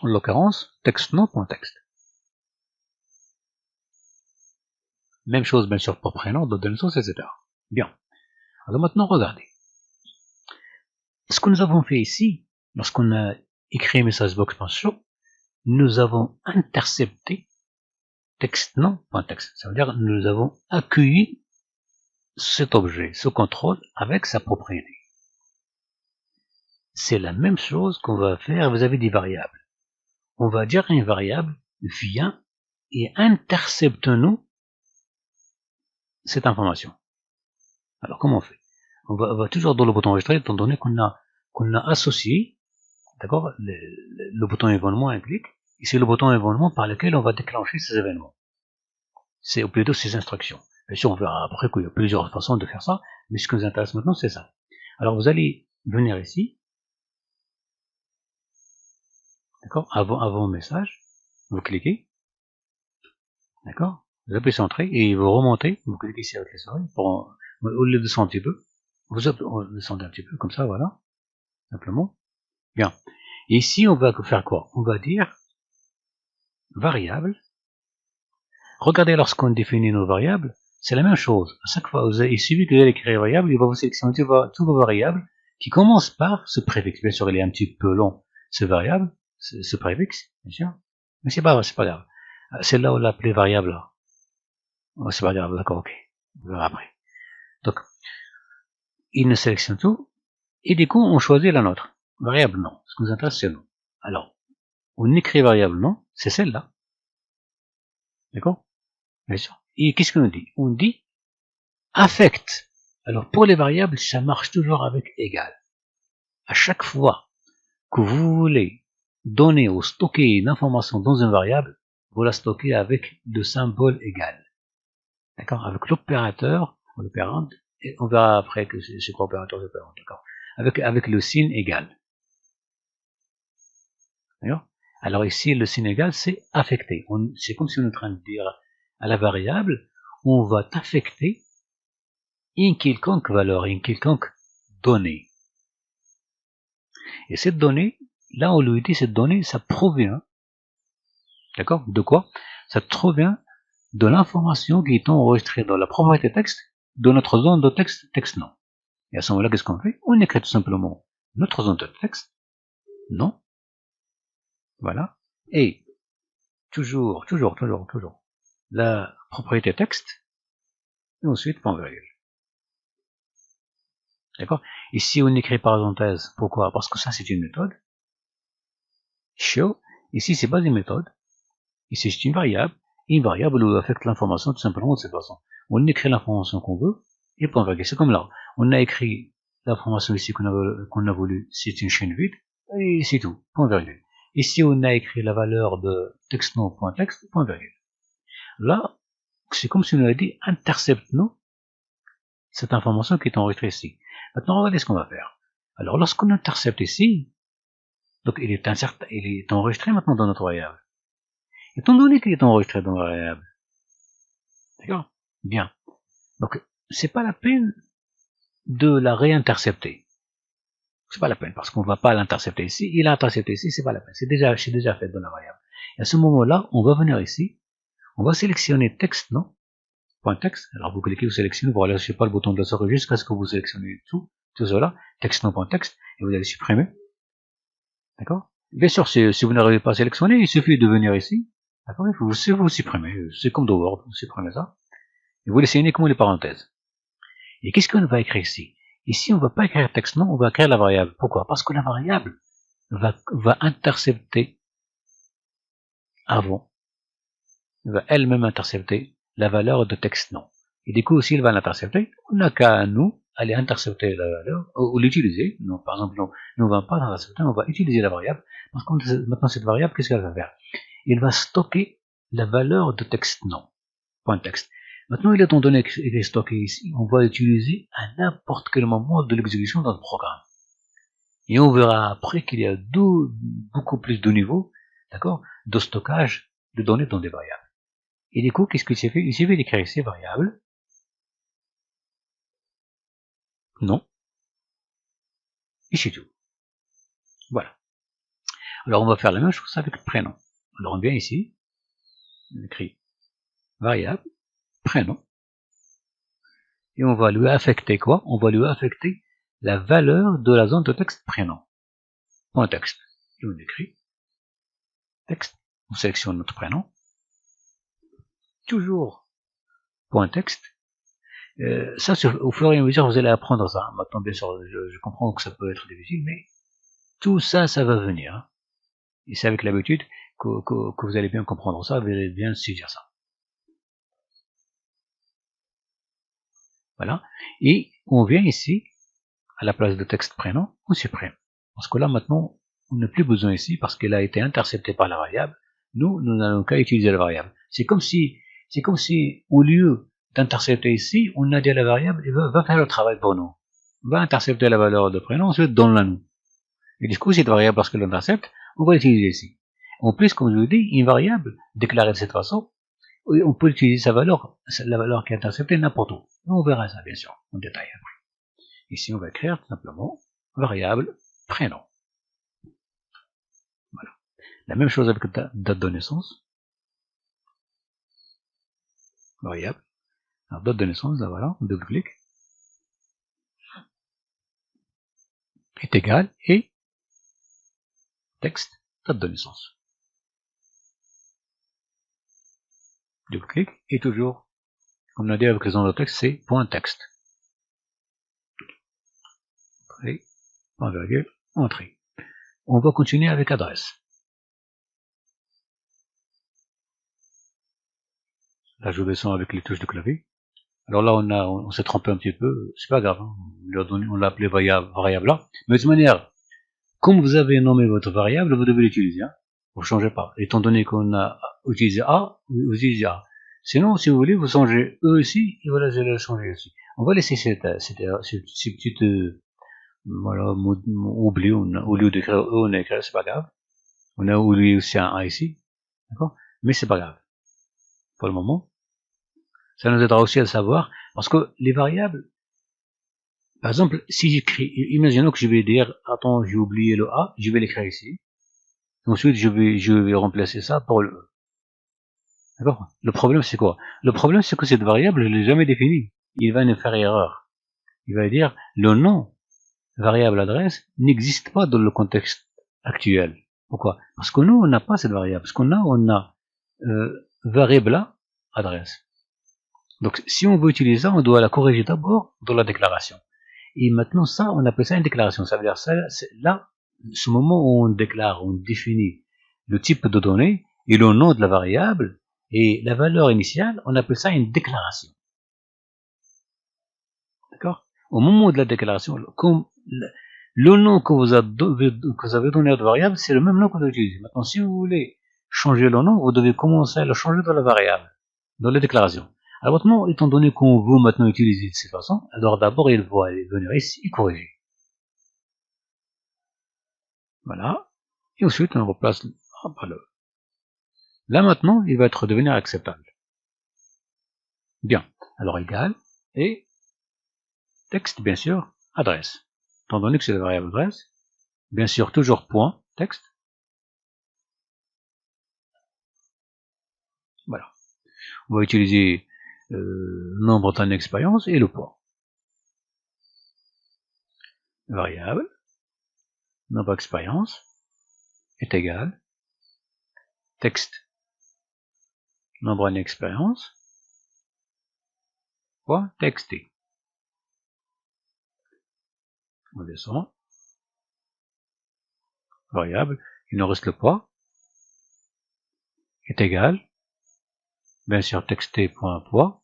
En l'occurrence, texte non.text. Même chose bien sûr pour prénom, date de naissance, etc. Bien. Alors maintenant, regardez. Ce que nous avons fait ici, lorsqu'on a écrit messagebox.show, nous avons intercepté texte non.text. Ça veut dire que nous avons accueilli cet objet, ce contrôle, avec sa propriété. C'est la même chose qu'on va faire vis-à-vis des variables. On va dire une variable vient et intercepte-nous cette information. Alors comment on fait? On va toujours dans le bouton enregistrer, étant donné qu'on a associé, d'accord, le bouton événement à un clic, et c'est le bouton événement par lequel on va déclencher ces événements. C'est ou plutôt ces instructions. Bien sûr, on verra après qu'il y a plusieurs façons de faire ça, mais ce qui nous intéresse maintenant, c'est ça. Alors vous allez venir ici, d'accord, avant message, vous cliquez, d'accord, vous appuyez sur entrée et vous remontez, vous cliquez ici avec les souris, pour au lieu de descendre un petit peu, vous descendez un petit peu, comme ça, voilà, simplement. Bien. Et ici, on va faire quoi? On va dire variable. Regardez, lorsqu'on définit nos variables, c'est la même chose. À chaque fois, il suffit que vous allez créer une variable, il va vous sélectionner toutes vos variables qui commencent par ce préfixe. Bien sûr, il est un petit peu long, ce variable, ce préfixe, bien sûr. Mais c'est pas grave. Celle-là, on l'a appelée variable là. Oh, c'est pas grave, d'accord, ok. On verra après. Donc, il nous sélectionne tout, et du coup, on choisit la nôtre. Variable non. Ce qui nous intéresse, c'est non. Alors, on écrit variable non, c'est celle-là. D'accord? Bien sûr. Et qu'est-ce qu'on dit? On dit affect. Alors, pour les variables, ça marche toujours avec égal. À chaque fois que vous voulez donner ou stocker une information dans une variable, vous la stockez avec le symbole égal. D'accord? Avec l'opérateur, l'opérande, et on verra après que c'est quoi opérateur, d'accord? Avec le signe égal. D'accord? Alors ici, le signe égal, c'est affecté. C'est comme si on est en train de dire à la variable, on va t'affecter une quelconque valeur, une quelconque donnée. Et cette donnée, là on lui dit cette donnée, ça provient, d'accord? De quoi? Ça provient de l'information qui est enregistrée dans la propriété texte de notre zone de texte non. Et à ce moment-là, qu'est-ce qu'on fait? On écrit tout simplement notre zone de texte, non, voilà, et toujours, la propriété texte, et ensuite point virgule. D'accord? Ici, on écrit parenthèse. Pourquoi? Parce que ça, c'est une méthode. Show. Ici, c'est pas une méthode. Ici, c'est une variable. Une variable où on affecte l'information tout simplement de cette façon. On écrit l'information qu'on veut, et point virgule. C'est comme là. On a écrit l'information ici qu'on a voulu, c'est une chaîne vide, et c'est tout. Point virgule. Ici, on a écrit la valeur de textNo.text, point virgule. Là, c'est comme si on avait dit intercepte-nous cette information qui est enregistrée ici. Maintenant, regardez ce qu'on va faire. Alors, lorsqu'on intercepte ici, donc il est enregistré maintenant dans notre variable. Étant donné qu'il est enregistré dans la variable, d'accord? Bien. Donc, c'est pas la peine de la réintercepter. C'est pas la peine, parce qu'on va pas l'intercepter ici. Il a intercepté ici, c'est pas la peine. C'est déjà fait dans la variable. Et à ce moment-là, on va venir ici, on va sélectionner texte, non? Point texte. Alors vous cliquez, vous sélectionnez, vous relâchez pas le bouton de la souris jusqu'à ce que vous sélectionnez tout cela, texte non point texte, et vous allez supprimer. D'accord? Bien sûr, si vous n'arrivez pas à sélectionner, il suffit de venir ici. D'accord? Vous supprimez. C'est comme dans Word, vous supprimez ça. Et vous laissez uniquement les parenthèses. Et qu'est-ce qu'on va écrire ici? Ici, on ne va pas écrire texte non, on va écrire la variable. Pourquoi? Parce que la variable va intercepter avant, va elle-même intercepter la valeur de texte non. Et du coup, s'il va l'intercepter, on n'a qu'à nous aller intercepter la valeur, ou l'utiliser. Par exemple, nous ne va pas l'intercepter, on va utiliser la variable. Parce que maintenant, cette variable, qu'est-ce qu'elle va faire? Il va stocker la valeur de texte non. Point texte. Maintenant, étant donné qu'il est stocké ici, on va l'utiliser à n'importe quel moment de l'exécution dans le programme. Et on verra après qu'il y a beaucoup plus de niveaux, d'accord, de stockage de données dans des variables. Et du coup, qu'est-ce qu'il s'est fait? Il s'est fait d'écrire ces variables. Non. Et c'est tout. Voilà. Alors, on va faire la même chose avec prénom. Alors, on vient ici, on écrit variable, prénom. Et on va lui affecter quoi? On va lui affecter la valeur de la zone de texte prénom. Point texte. Et on écrit texte. On sélectionne notre prénom. Toujours point texte. Ça, au fur et à mesure, vous allez apprendre ça. Maintenant, bien sûr, je comprends que ça peut être difficile, mais tout ça, ça va venir. Hein. Et c'est avec l'habitude que vous allez bien comprendre ça, vous allez bien saisir ça. Voilà. Et on vient ici, à la place de texte prénom, on supprime. Parce que là, maintenant, on n'a plus besoin ici, parce qu'elle a été interceptée par la variable. Nous n'allons qu'à utiliser la variable. C'est comme si, au lieu d'intercepter ici, on a dit à la variable, il va faire le travail pour nous. Va intercepter la valeur de prénom, ensuite donne-la nous. Et du coup, cette variable, lorsqu'elle l'intercepte, on va l'utiliser ici. En plus, comme je vous dis, une variable déclarée de cette façon, on peut utiliser sa valeur, la valeur qui est interceptée n'importe où. On verra ça, bien sûr, en détail après. Ici, on va écrire tout simplement variable prénom. Voilà. La même chose avec date de naissance. Variable. Alors, date de naissance, là, voilà, on double-clic. Est égal et texte, date de naissance. Double-clic et toujours, comme on a dit avec les ondes de texte, c'est point texte. Entrée, point virgule, entrée. On va continuer avec adresse. Là, je descends avec les touches de clavier. Alors là, on s'est trompé un petit peu. C'est pas grave. Hein. On l'a appelé variable là. Mais de toute manière, comme vous avez nommé votre variable, vous devez l'utiliser. Hein. Vous ne changez pas. Étant donné qu'on a utilisé A, vous utilisez A. Sinon, si vous voulez, vous changez E ici, et voilà, je vais le changer aussi. On va laisser ces petites, voilà, oubli, au lieu d'écrire E, on a écrit, c'est pas grave. On a oublié aussi un A ici. D'accord? Mais c'est pas grave. Pour le moment. Ça nous aidera aussi à le savoir, parce que les variables, par exemple, si j'écris, imaginons que je vais dire, attends, j'ai oublié le A, je vais l'écrire ici. Ensuite, je vais remplacer ça par le E. D'accord? Le problème, c'est quoi? Le problème, c'est que cette variable, je ne l'ai jamais définie. Il va nous faire erreur. il va dire le nom variable adresse n'existe pas dans le contexte actuel. Pourquoi? Parce que nous, on n'a pas cette variable. Ce qu'on a, variable adresse. Donc, si on veut utiliser ça, on doit la corriger d'abord dans la déclaration. Et maintenant, ça, on appelle ça une déclaration. Ça veut dire ça, là, ce moment où on déclare, on définit le type de données et le nom de la variable et la valeur initiale, on appelle ça une déclaration. D'accord? Au moment de la déclaration, comme le nom que vous avez donné à la variable, c'est le même nom que vous utilisez. Maintenant, si vous voulez changer le nom, vous devez commencer à le changer dans la variable, dans la déclaration. Alors maintenant, étant donné qu'on veut maintenant utiliser de cette façon, alors d'abord, il va aller venir ici et corriger. Voilà. Et ensuite, on replace là maintenant, il va être devenir acceptable. Bien. Alors égal et texte, bien sûr, adresse. Étant donné que c'est la variable adresse, bien sûr, toujours point, texte. Voilà. On va utiliser nombre d'années d'expérience et le poids. Variable, nombre d'expérience est égal, texte, nombre d'années d'expérience, poids, texté. On descend. Variable, il nous reste le poids, est égal, bien sûr, texté.poids,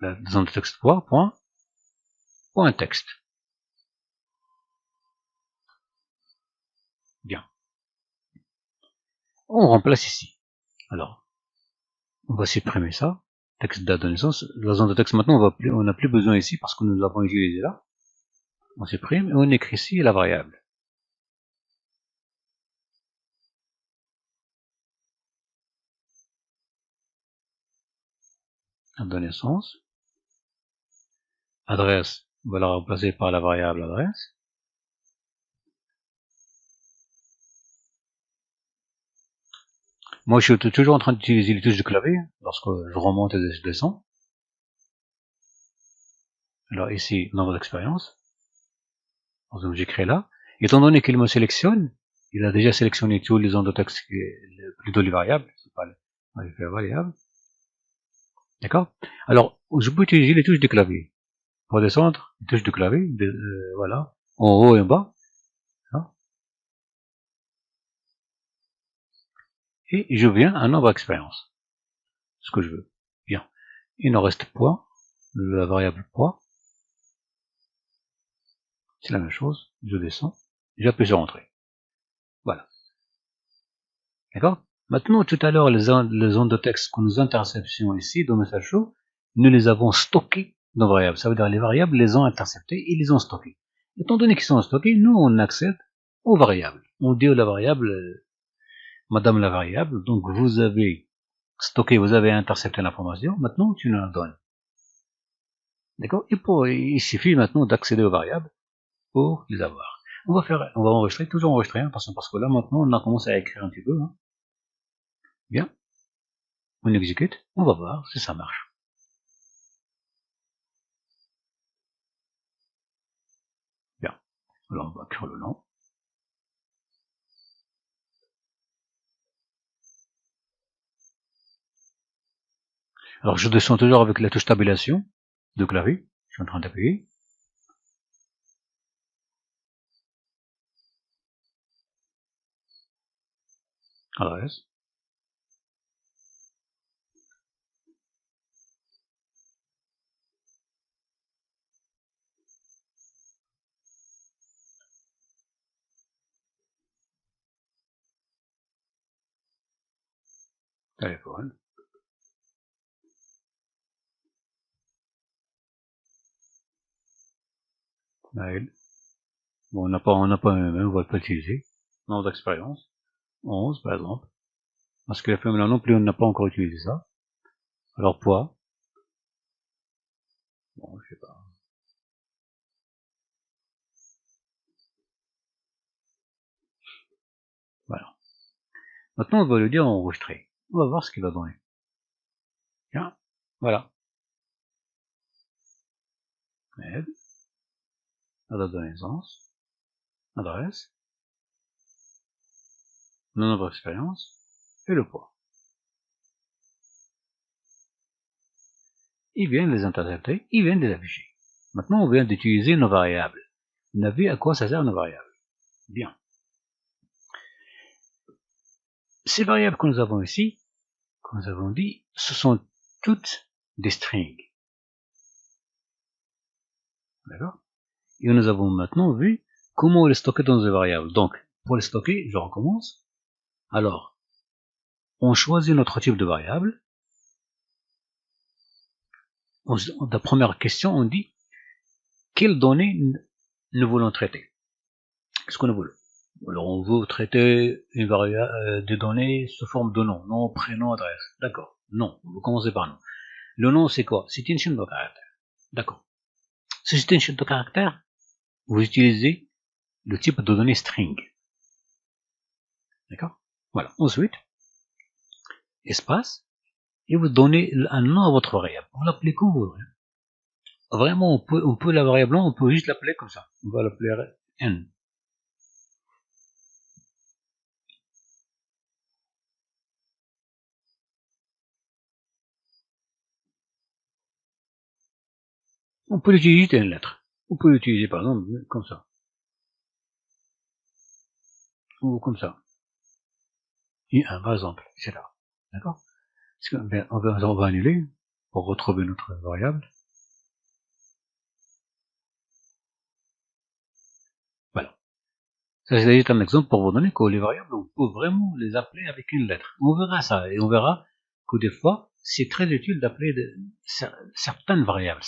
la zone de texte poids, point texte. Bien. On remplace ici. Alors, on va supprimer ça. Texte date de naissance. La zone de texte maintenant, on n'a plus besoin ici parce que nous l'avons utilisé là. On supprime et on écrit ici la variable. Date de naissance. Adresse, on va la remplacer par la variable adresse. Moi, je suis toujours en train d'utiliser les touches de clavier lorsque je remonte et je descends. Alors ici, nombre d'expérience. Donc j'écris là. Étant donné qu'il me sélectionne, il a déjà sélectionné tous les zones de texte, plutôt les variables, c'est pas les variables. D'accord? Alors, je peux utiliser les touches de clavier. Pour descendre, les touches de clavier, voilà, en haut et en bas. Hein? Et je viens à nombre d'expérience. Ce que je veux. Bien. Il nous reste point, la variable poids. C'est la même chose. Je descends. J'appuie sur entrée. Voilà. D'accord? Maintenant, tout à l'heure, les zones de texte que nous interceptions ici, dans message show, nous les avons stockées dans variables. Ça veut dire les variables les ont interceptées et les ont stockées. Étant donné qu'ils sont stockés, nous, on accède aux variables. On dit à la variable, madame la variable, donc vous avez stocké, vous avez intercepté l'information, maintenant tu nous la donnes. D'accord? Il suffit maintenant d'accéder aux variables pour les avoir. On va enregistrer, toujours enregistrer, hein, parce que là maintenant on a commencé à écrire un petit peu. Hein. Bien. On exécute, on va voir si ça marche. Bien. Alors on va écrire le nom. Alors je descends toujours avec la touche tabulation de clavier. Je suis en train d'appuyer. Adresse. Téléphone. Mail. Bon, on n'a pas un même, on va pas l'utiliser. Nombre d'expérience. 11 par exemple. Parce que la femme là non plus, on n'a pas encore utilisé ça. Alors poids. Bon, je sais pas. Voilà. Maintenant, on va lui dire enregistrer. On va voir ce qu'il va donner. Tiens, voilà. la date de naissance, l'adresse, le nombre d'expérience et le poids. Ils viennent les interpréter, ils viennent les afficher. Maintenant, on vient d'utiliser nos variables. On a vu à quoi ça sert nos variables. Bien. Ces variables que nous avons ici, comme nous avons dit, ce sont toutes des strings. D'accord? Et nous avons maintenant vu comment les stocker dans des variables. Donc, pour les stocker, je recommence. Alors, on choisit notre type de variable. La première question, on dit quelles données nous voulons traiter. Qu'est-ce que nous voulons? Alors, on veut traiter une variable, des données sous forme de nom, prénom, adresse. D'accord. Non, on va commencer par nom. Le nom, c'est quoi? C'est une chaîne de caractères. D'accord. Si c'est une chaîne de caractères, vous utilisez le type de données string. D'accord? Voilà. Ensuite, espace, et vous donnez un nom à votre variable. Vous l'appelez comme vous voulez. Vraiment, on peut la variable, on peut juste l'appeler comme ça. On va l'appeler n. On peut l'utiliser une lettre. On peut l'utiliser par exemple comme ça. Ou comme ça. Et un par exemple, c'est là. D'accord? On va annuler pour retrouver notre variable. Voilà. Ça, c'est juste un exemple pour vous donner que les variables, on peut vraiment les appeler avec une lettre. On verra ça, et on verra que des fois, c'est très utile d'appeler certaines variables,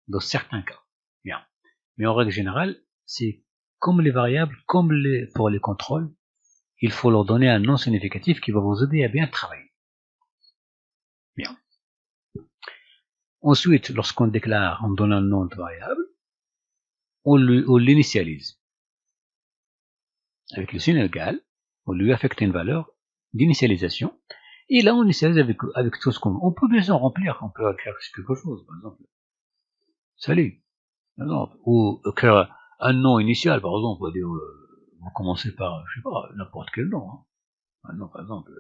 dans certains cas. Bien. Mais en règle générale, c'est comme les variables, pour les contrôles, il faut leur donner un nom significatif qui va vous aider à bien travailler. Bien. Ensuite, lorsqu'on déclare, on donne un nom de variable, on l'initialise. Avec le signe égal, on lui affecte une valeur d'initialisation. Et là, on initialise avec tout ce qu'on veut. On peut bien sûr remplir, on peut écrire quelque chose, par exemple. Salut, par exemple. Ou écrire un nom initial, par exemple, on va dire, vous commencez par, je sais pas, n'importe quel nom. Hein. Un nom, par exemple.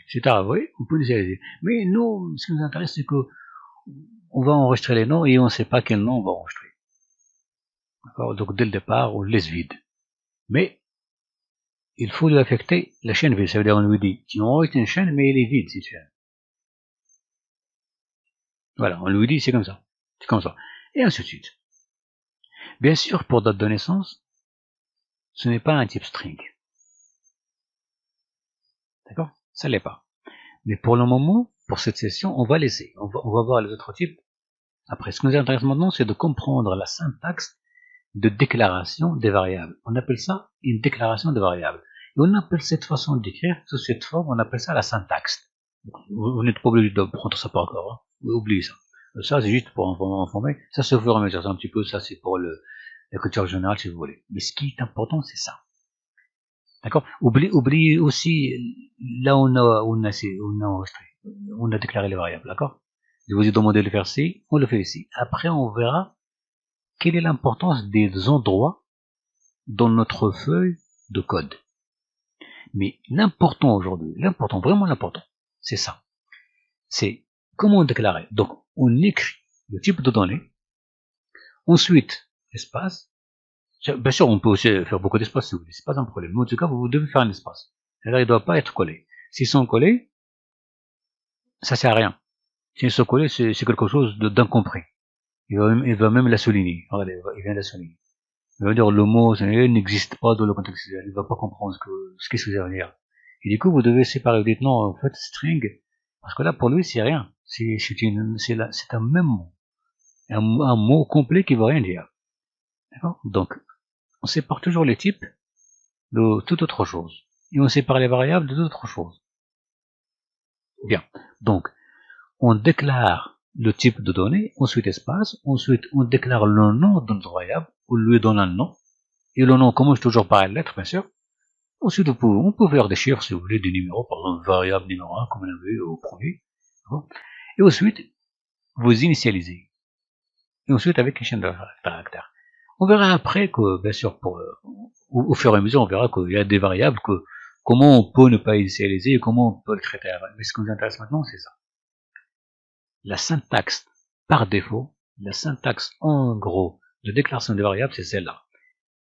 C'est à oui, on peut initialiser. Mais nous, ce qui nous intéresse, c'est que on va enregistrer les noms et on ne sait pas quel nom on va enregistrer. D'accord? Donc, dès le départ, on laisse vide. Mais, il faut lui affecter la chaîne vide. Ça veut dire, on lui dit, tu enregistres une chaîne, mais elle est vide, cette chaîne. Voilà, on lui dit, c'est comme ça. C'est comme ça. Et ainsi de suite. Bien sûr, pour date de naissance, ce n'est pas un type string. D'accord? Ça l'est pas. Mais pour le moment, pour cette session, on va laisser. On va voir les autres types. Après, ce qui nous intéresse maintenant, c'est de comprendre la syntaxe de déclaration des variables. On appelle ça une déclaration de variables. Et on appelle cette façon d'écrire, sous cette forme, on appelle ça la syntaxe. Vous n'êtes pas obligé de prendre ça par cœur. Hein. Oubliez ça. Ça, c'est juste pour informer. Ça se fera, mais c'est un petit peu, ça, c'est pour la culture générale, si vous voulez. Mais ce qui est important, c'est ça. D'accord? Oubliez aussi, là, on a enregistré. On a déclaré les variables, d'accord? Je vous ai demandé de le faire ici, on le fait ici. Après, on verra quelle est l'importance des endroits dans notre feuille de code. Mais l'important aujourd'hui, l'important, vraiment l'important, c'est ça. C'est comment déclarer. Donc, on écrit le type de données. Ensuite, espace. Bien sûr, on peut aussi faire beaucoup d'espace si vous voulez, c'est pas un problème. Mais en tout cas, vous devez faire un espace. C'est-à-dire, il ne doit pas être collé. S'ils sont collés, ça sert à rien. S'ils sont collés, c'est quelque chose d'incompris. Il va même la souligner. Regardez, il vient de la souligner. Il va dire le mot n'existe pas dans le contexte visuel. Il ne va pas comprendre ce que ça veut dire. Et du coup, vous devez séparer. Vous dites non, en fait, string, parce que là, pour lui, c'est rien. C'est un même mot. Un mot complet qui ne veut rien dire. D'accord? Donc, on sépare toujours les types de toute autre chose. Et on sépare les variables de toute autre chose. Bien. Donc, on déclare le type de données, ensuite espace, ensuite on déclare le nom de notre variable, on lui donne un nom, et le nom commence toujours par une lettre, bien sûr. Ensuite, on peut faire des chiffres, si vous voulez, des numéros, par exemple, variable numéro 1, comme on a vu au premier. Et ensuite, vous initialisez. et ensuite avec une chaîne de caractères. On verra après que, bien sûr, au fur et à mesure, on verra qu'il y a des variables comment on peut ne pas initialiser et comment on peut le traiter. Mais ce qui nous intéresse maintenant, c'est ça. La syntaxe par défaut, la syntaxe en gros de déclaration des variables, c'est celle-là.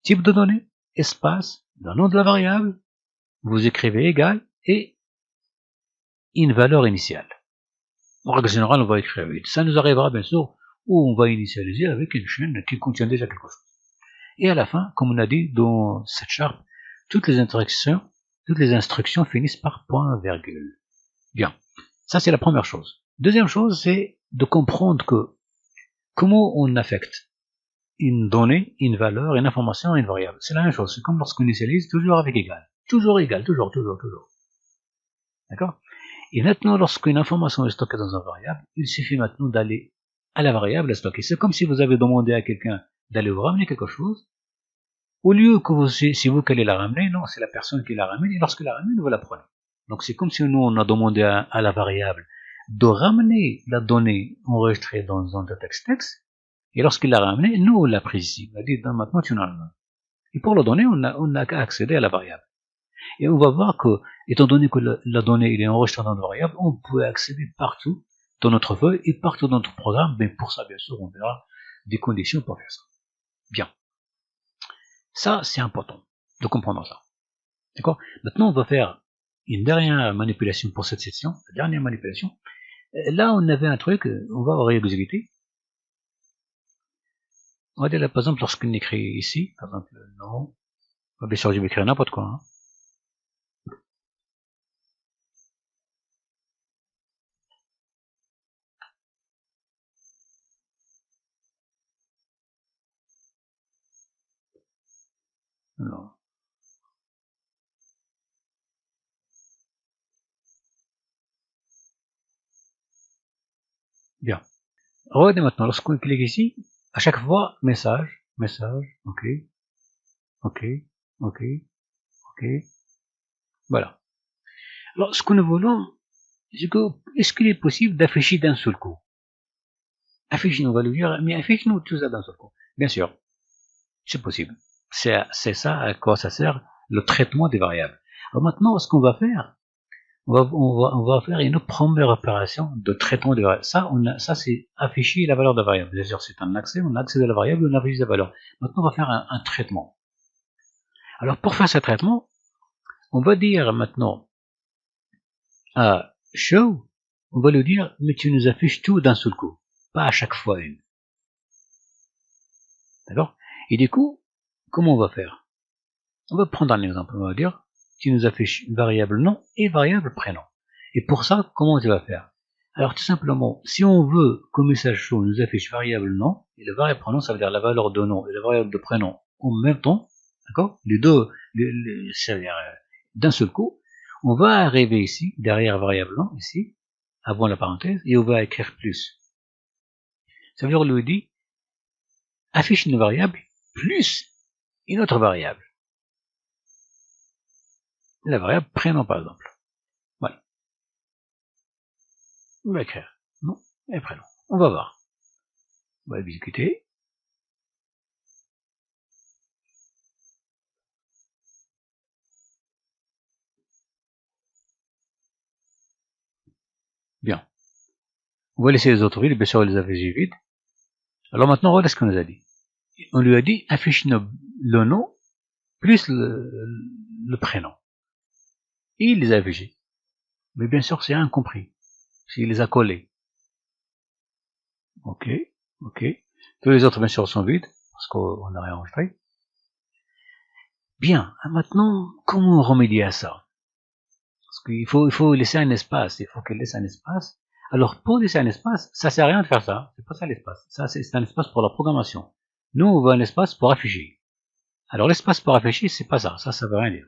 Type de données, espace, le nom de la variable, vous écrivez égal et une valeur initiale. En règle générale, on va écrire 8. Ça nous arrivera bien sûr où on va initialiser avec une chaîne qui contient déjà quelque chose. Et à la fin, comme on a dit dans cette charte, toutes les instructions finissent par point virgule. Bien, ça c'est la première chose. Deuxième chose, c'est de comprendre que comment on affecte une donnée, une valeur, une information, une variable. C'est la même chose, c'est comme lorsqu'on initialise toujours avec égal. Toujours égal, toujours. D'accord? Et maintenant, lorsqu'une information est stockée dans une variable, il suffit maintenant d'aller à la variable à stocker. C'est comme si vous avez demandé à quelqu'un d'aller vous ramener quelque chose. Au lieu que c'est vous qui allez la ramener, non, c'est la personne qui la ramène, et lorsqu'elle la ramène, vous la prenez. Donc c'est comme si nous, on a demandé à la variable de ramener la donnée enregistrée dans un texte, et lorsqu'il l'a ramenée, nous, on l'a prise ici. On a dit, maintenant, tu en as un. Et pour la donnée, on n'a qu'à accéder à la variable. Et on va voir que, étant donné que la donnée est enregistrée dans une variable, on peut accéder partout dans notre feuille et partout dans notre programme. Mais pour ça, bien sûr, on verra des conditions pour faire ça. Bien. Ça, c'est important de comprendre ça. D'accord? Maintenant, on va faire une dernière manipulation pour cette session. La dernière manipulation. Là, on avait un truc, on va réexécuter. On va dire là, par exemple, lorsqu'on écrit ici, par exemple, non. Bien sûr, je vais écrire n'importe quoi. Hein. Alors. Bien. Regardez maintenant, lorsqu'on clique ici, à chaque fois, message, ok, voilà. Alors, ce que nous voulons, c'est que, est-ce qu'il est possible d'afficher d'un seul coup? Affiche-nous, on va lui dire, mais affiche-nous tout ça d'un seul coup. Bien sûr, c'est possible. C'est ça à quoi ça sert le traitement des variables. Alors maintenant, ce qu'on va faire, on va faire une première opération de traitement des variables. Ça c'est afficher la valeur de la variable. Bien sûr, c'est un accès, on accède à la variable, on affiche la valeur. Maintenant, on va faire un traitement. Alors, pour faire ce traitement, on va dire maintenant à show, on va lui dire, mais tu nous affiches tout d'un seul coup, pas à chaque fois une. D'accord? Et du coup, comment on va faire? On va prendre un exemple, on va dire, tu nous affiches variable nom et variable prénom. Et pour ça, comment tu vas faire? Alors tout simplement, si on veut que message show nous affiche variable nom, et le variable prénom, ça veut dire la valeur de nom et la variable de prénom en même temps, d'accord? Les deux, c'est-à-dire d'un seul coup, on va arriver ici, derrière variable nom, ici, avant la parenthèse, et on va écrire plus. Ça veut dire, on lui dit, affiche une variable plus une autre variable. La variable prénom, par exemple. Voilà. On va écrire nom et prénom. On va voir. On va exécuter. Bien. On va laisser les autres vides, bien sûr, on les a fait vides. Alors maintenant, regarde ce qu'on nous a dit. On lui a dit, affiche le nom plus le prénom. Et il les a affichés. Mais bien sûr, c'est incompris. Il les a collés. Ok. Tous les autres, bien sûr, sont vides, parce qu'on n'a rien enregistré. Bien. Maintenant, comment remédier à ça? Parce qu'il faut laisser un espace. Il faut qu'elle laisse un espace. Alors, pour laisser un espace, ça sert à rien de faire ça. C'est pas ça l'espace. Ça, c'est un espace pour la programmation. Nous, on veut un espace pour afficher. Alors, l'espace pour afficher, c'est pas ça. Ça veut rien dire.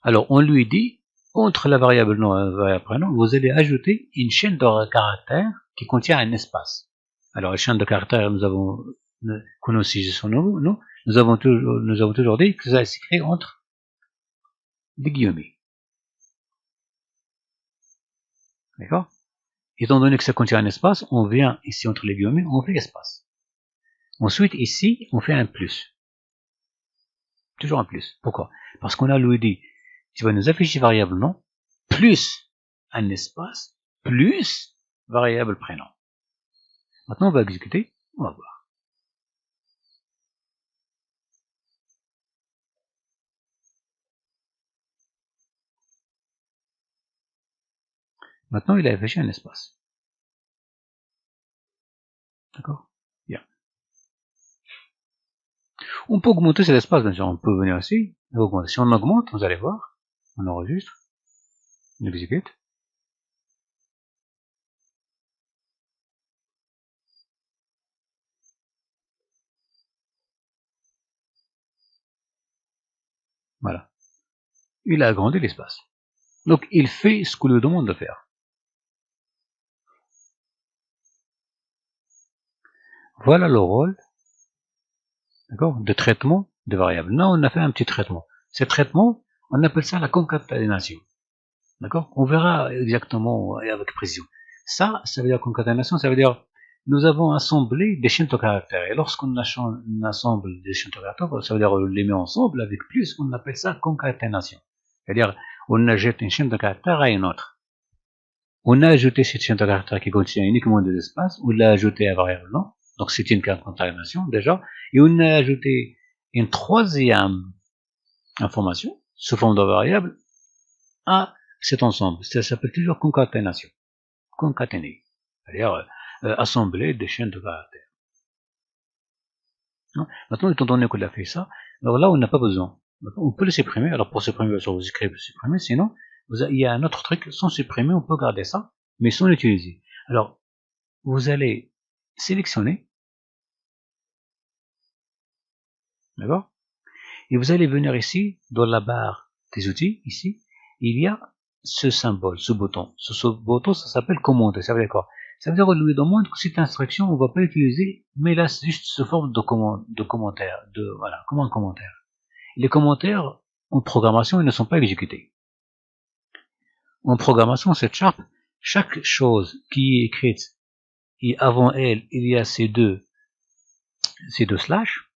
Alors, on lui dit, entre la variable nom et la variable prénom, vous allez ajouter une chaîne de caractères qui contient un espace. Alors, la chaîne de caractères, nous avons, qu'on aussi sur nous avons toujours dit que ça s'écrit entre des guillemets. D'accord? étant donné que ça contient un espace, on vient ici entre les guillemets, on fait espace. Ensuite, ici, on fait un plus. Toujours un plus. Pourquoi? Parce qu'on a lui dit, tu vas nous afficher variable nom, plus un espace, plus variable prénom. Maintenant, on va exécuter, on va voir. Maintenant, il a affiché un espace. D'accord? Bien. On peut augmenter cet espace, bien sûr. On peut venir ici, et augmenter. Si on augmente, vous allez voir, on enregistre, on exécute. Voilà. Il a agrandi l'espace. Donc, il fait ce qu'on lui demande de faire. Voilà le rôle, d'accord, de traitement de variables. Là, on a fait un petit traitement. Ce traitement, on appelle ça la concaténation. D'accord? On verra exactement et avec précision. Ça veut dire concaténation, ça veut dire nous avons assemblé des chaînes de caractères. Et lorsqu'on assemble des chaînes de caractères, ça veut dire on les met ensemble avec plus, on appelle ça concaténation. C'est-à-dire, on ajoute une chaîne de caractères à une autre. On a ajouté cette chaîne de caractères qui contient uniquement de l'espace, on l'a ajouté à variable nom, donc c'est une concaténation déjà, et on a ajouté une troisième information sous forme de variable à cet ensemble. Ça s'appelle toujours concaténation. Concaténer, c'est-à-dire assembler des chaînes de caractères. Maintenant, étant donné qu'on a fait ça, alors là, on n'a pas besoin. Maintenant, on peut le supprimer. Alors pour supprimer, vous écrivez supprimer. Sinon, il y a un autre truc, sans supprimer, on peut garder ça, mais sans l'utiliser. Alors, vous allez sélectionner, d'accord? Et vous allez venir ici, dans la barre des outils, ici, il y a ce symbole, ce bouton. Ce bouton, ça s'appelle commenter. Ça veut dire quoi? Ça veut dire qu'on lui demande que cette instruction, on ne va pas l'utiliser, mais là, c'est juste sous forme de commentaire, voilà, comme un commentaire. Les commentaires, en programmation, ils ne sont pas exécutés. En programmation, cette charte, chaque chose qui est écrite, et avant elle, il y a ces deux slash,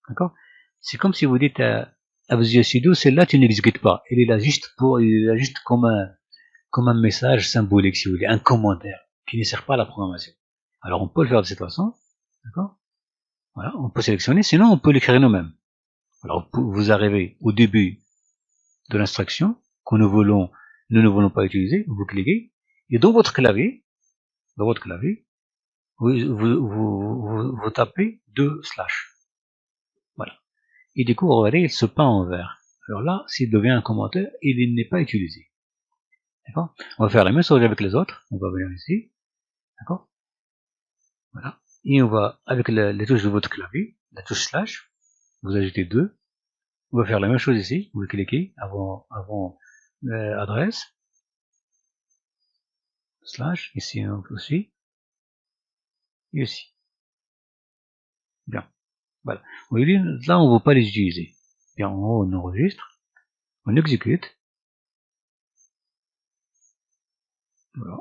d'accord? C'est comme si vous dites à Visual Studio, celle-là, tu n'exécutes pas. Il est là juste comme un message symbolique, si vous voulez, un commentaire, qui ne sert pas à la programmation. Alors, on peut le faire de cette façon, d'accord? Voilà, on peut sélectionner, sinon on peut l'écrire nous-mêmes. Alors, vous arrivez au début de l'instruction que nous ne voulons pas utiliser, vous cliquez, et dans votre clavier, vous tapez 2 slash. Voilà. Et du coup, regardez, il se peint en vert. Alors là, s'il devient un commentaire, il n'est pas utilisé. D'accord? On va faire la même chose avec les autres. On va venir ici. D'accord? Voilà. Et on va, avec les touches de votre clavier, la touche slash, vous ajoutez 2. On va faire la même chose ici. Vous cliquez avant adresse. Slash, ici aussi. Et ici. Bien. Voilà. Vous voyez, là, on ne veut pas les utiliser. Bien, en haut, on enregistre. On exécute. Voilà.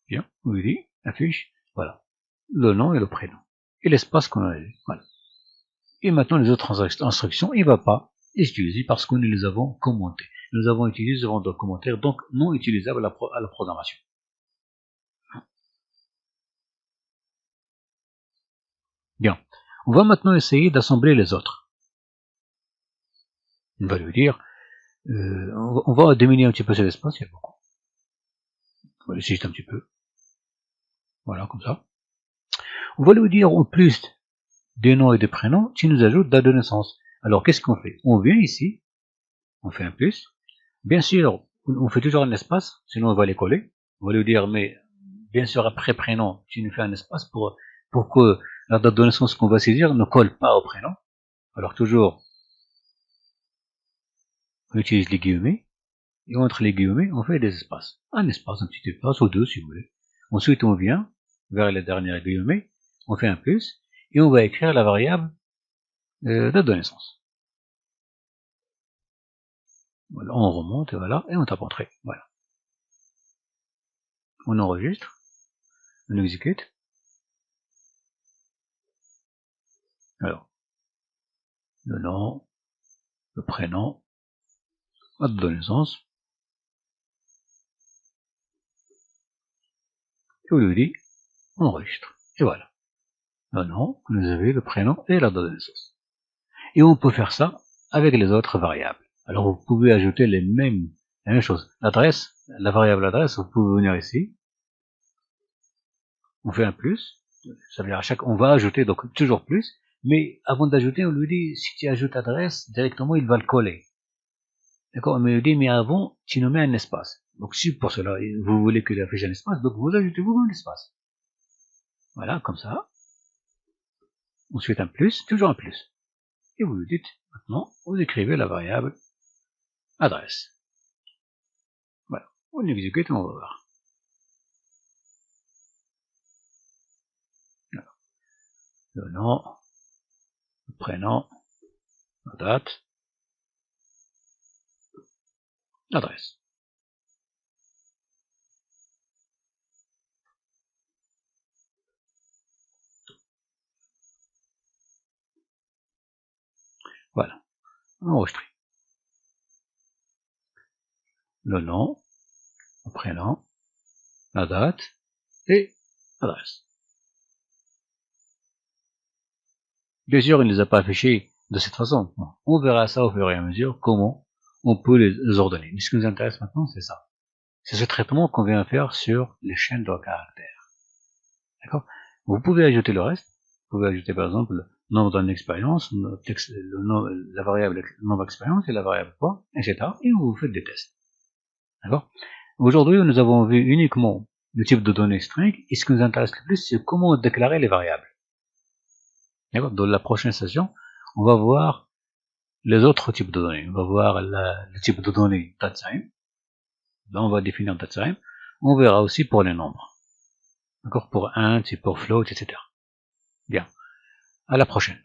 Bien. Vous voyez, affiche. Voilà. Le nom et le prénom. Et l'espace qu'on a eu. Voilà. Et maintenant, les autres instructions, il ne va pas les utiliser parce que nous les avons commentées. Nous avons utilisé ce genre de commentaires, donc non utilisables à la programmation. Bien. On va maintenant essayer d'assembler les autres. On va lui dire, on va diminuer un petit peu cet espace, il y a beaucoup. On va laisser juste un petit peu. Voilà, comme ça. On va lui dire, en plus des noms et des prénoms, tu nous ajoutes date de naissance. Alors, qu'est-ce qu'on fait? On vient ici, on fait un plus. Bien sûr, on fait toujours un espace, sinon on va les coller. On va lui dire, mais bien sûr, après prénom, tu nous fais un espace pour que la date de naissance qu'on va saisir ne colle pas au prénom. Alors toujours, on utilise les guillemets, et entre les guillemets, on fait des espaces. Un petit espace, ou deux si vous voulez. Ensuite, on vient vers les dernières guillemets, on fait un plus, et on va écrire la variable date de naissance. Voilà, on remonte, et voilà, et on tape entrée. Voilà. on enregistre, on exécute. Alors, le nom, le prénom, la date de naissance, et on lui dit, on enregistre. Et voilà. Le nom, vous avez le prénom et la date de naissance. Et on peut faire ça avec les autres variables. Alors vous pouvez ajouter la même chose. L'adresse, la variable adresse, vous pouvez venir ici. On fait un plus. Ça veut dire on va ajouter donc toujours plus. Mais avant d'ajouter, on lui dit, si tu ajoutes adresse, directement il va le coller. D'accord? Mais il dit, mais avant, tu nous mets un espace. Donc si pour cela, vous voulez qu'il affiche un espace, donc vous ajoutez vous-même l'espace. Voilà, comme ça. Ensuite un plus, toujours un plus. Et vous lui dites, maintenant, vous écrivez la variable adresse. Voilà. On exécute et on va voir. Alors, le nom, le prénom, la date, l'adresse. Voilà. Enregistré. Le nom, le prénom, la date et l'adresse. Bien sûr, il ne les a pas affichés de cette façon. On verra ça au fur et à mesure, comment on peut les ordonner. Mais ce qui nous intéresse maintenant, c'est ça. C'est ce traitement qu'on vient faire sur les chaînes de caractères. D'accord? Vous pouvez ajouter le reste. Vous pouvez ajouter par exemple le nombre d'une expérience, la variable nombre d'expérience et la variable poids, etc. Et vous faites des tests. D'accord? Aujourd'hui, nous avons vu uniquement le type de données string. Et ce qui nous intéresse le plus, c'est comment déclarer les variables. D'accord? Dans la prochaine session, on va voir les autres types de données. On va voir le type de données datetime. Là, on va définir datetime. On verra aussi pour les nombres. D'accord? Pour int, pour float, etc. Bien. À la prochaine.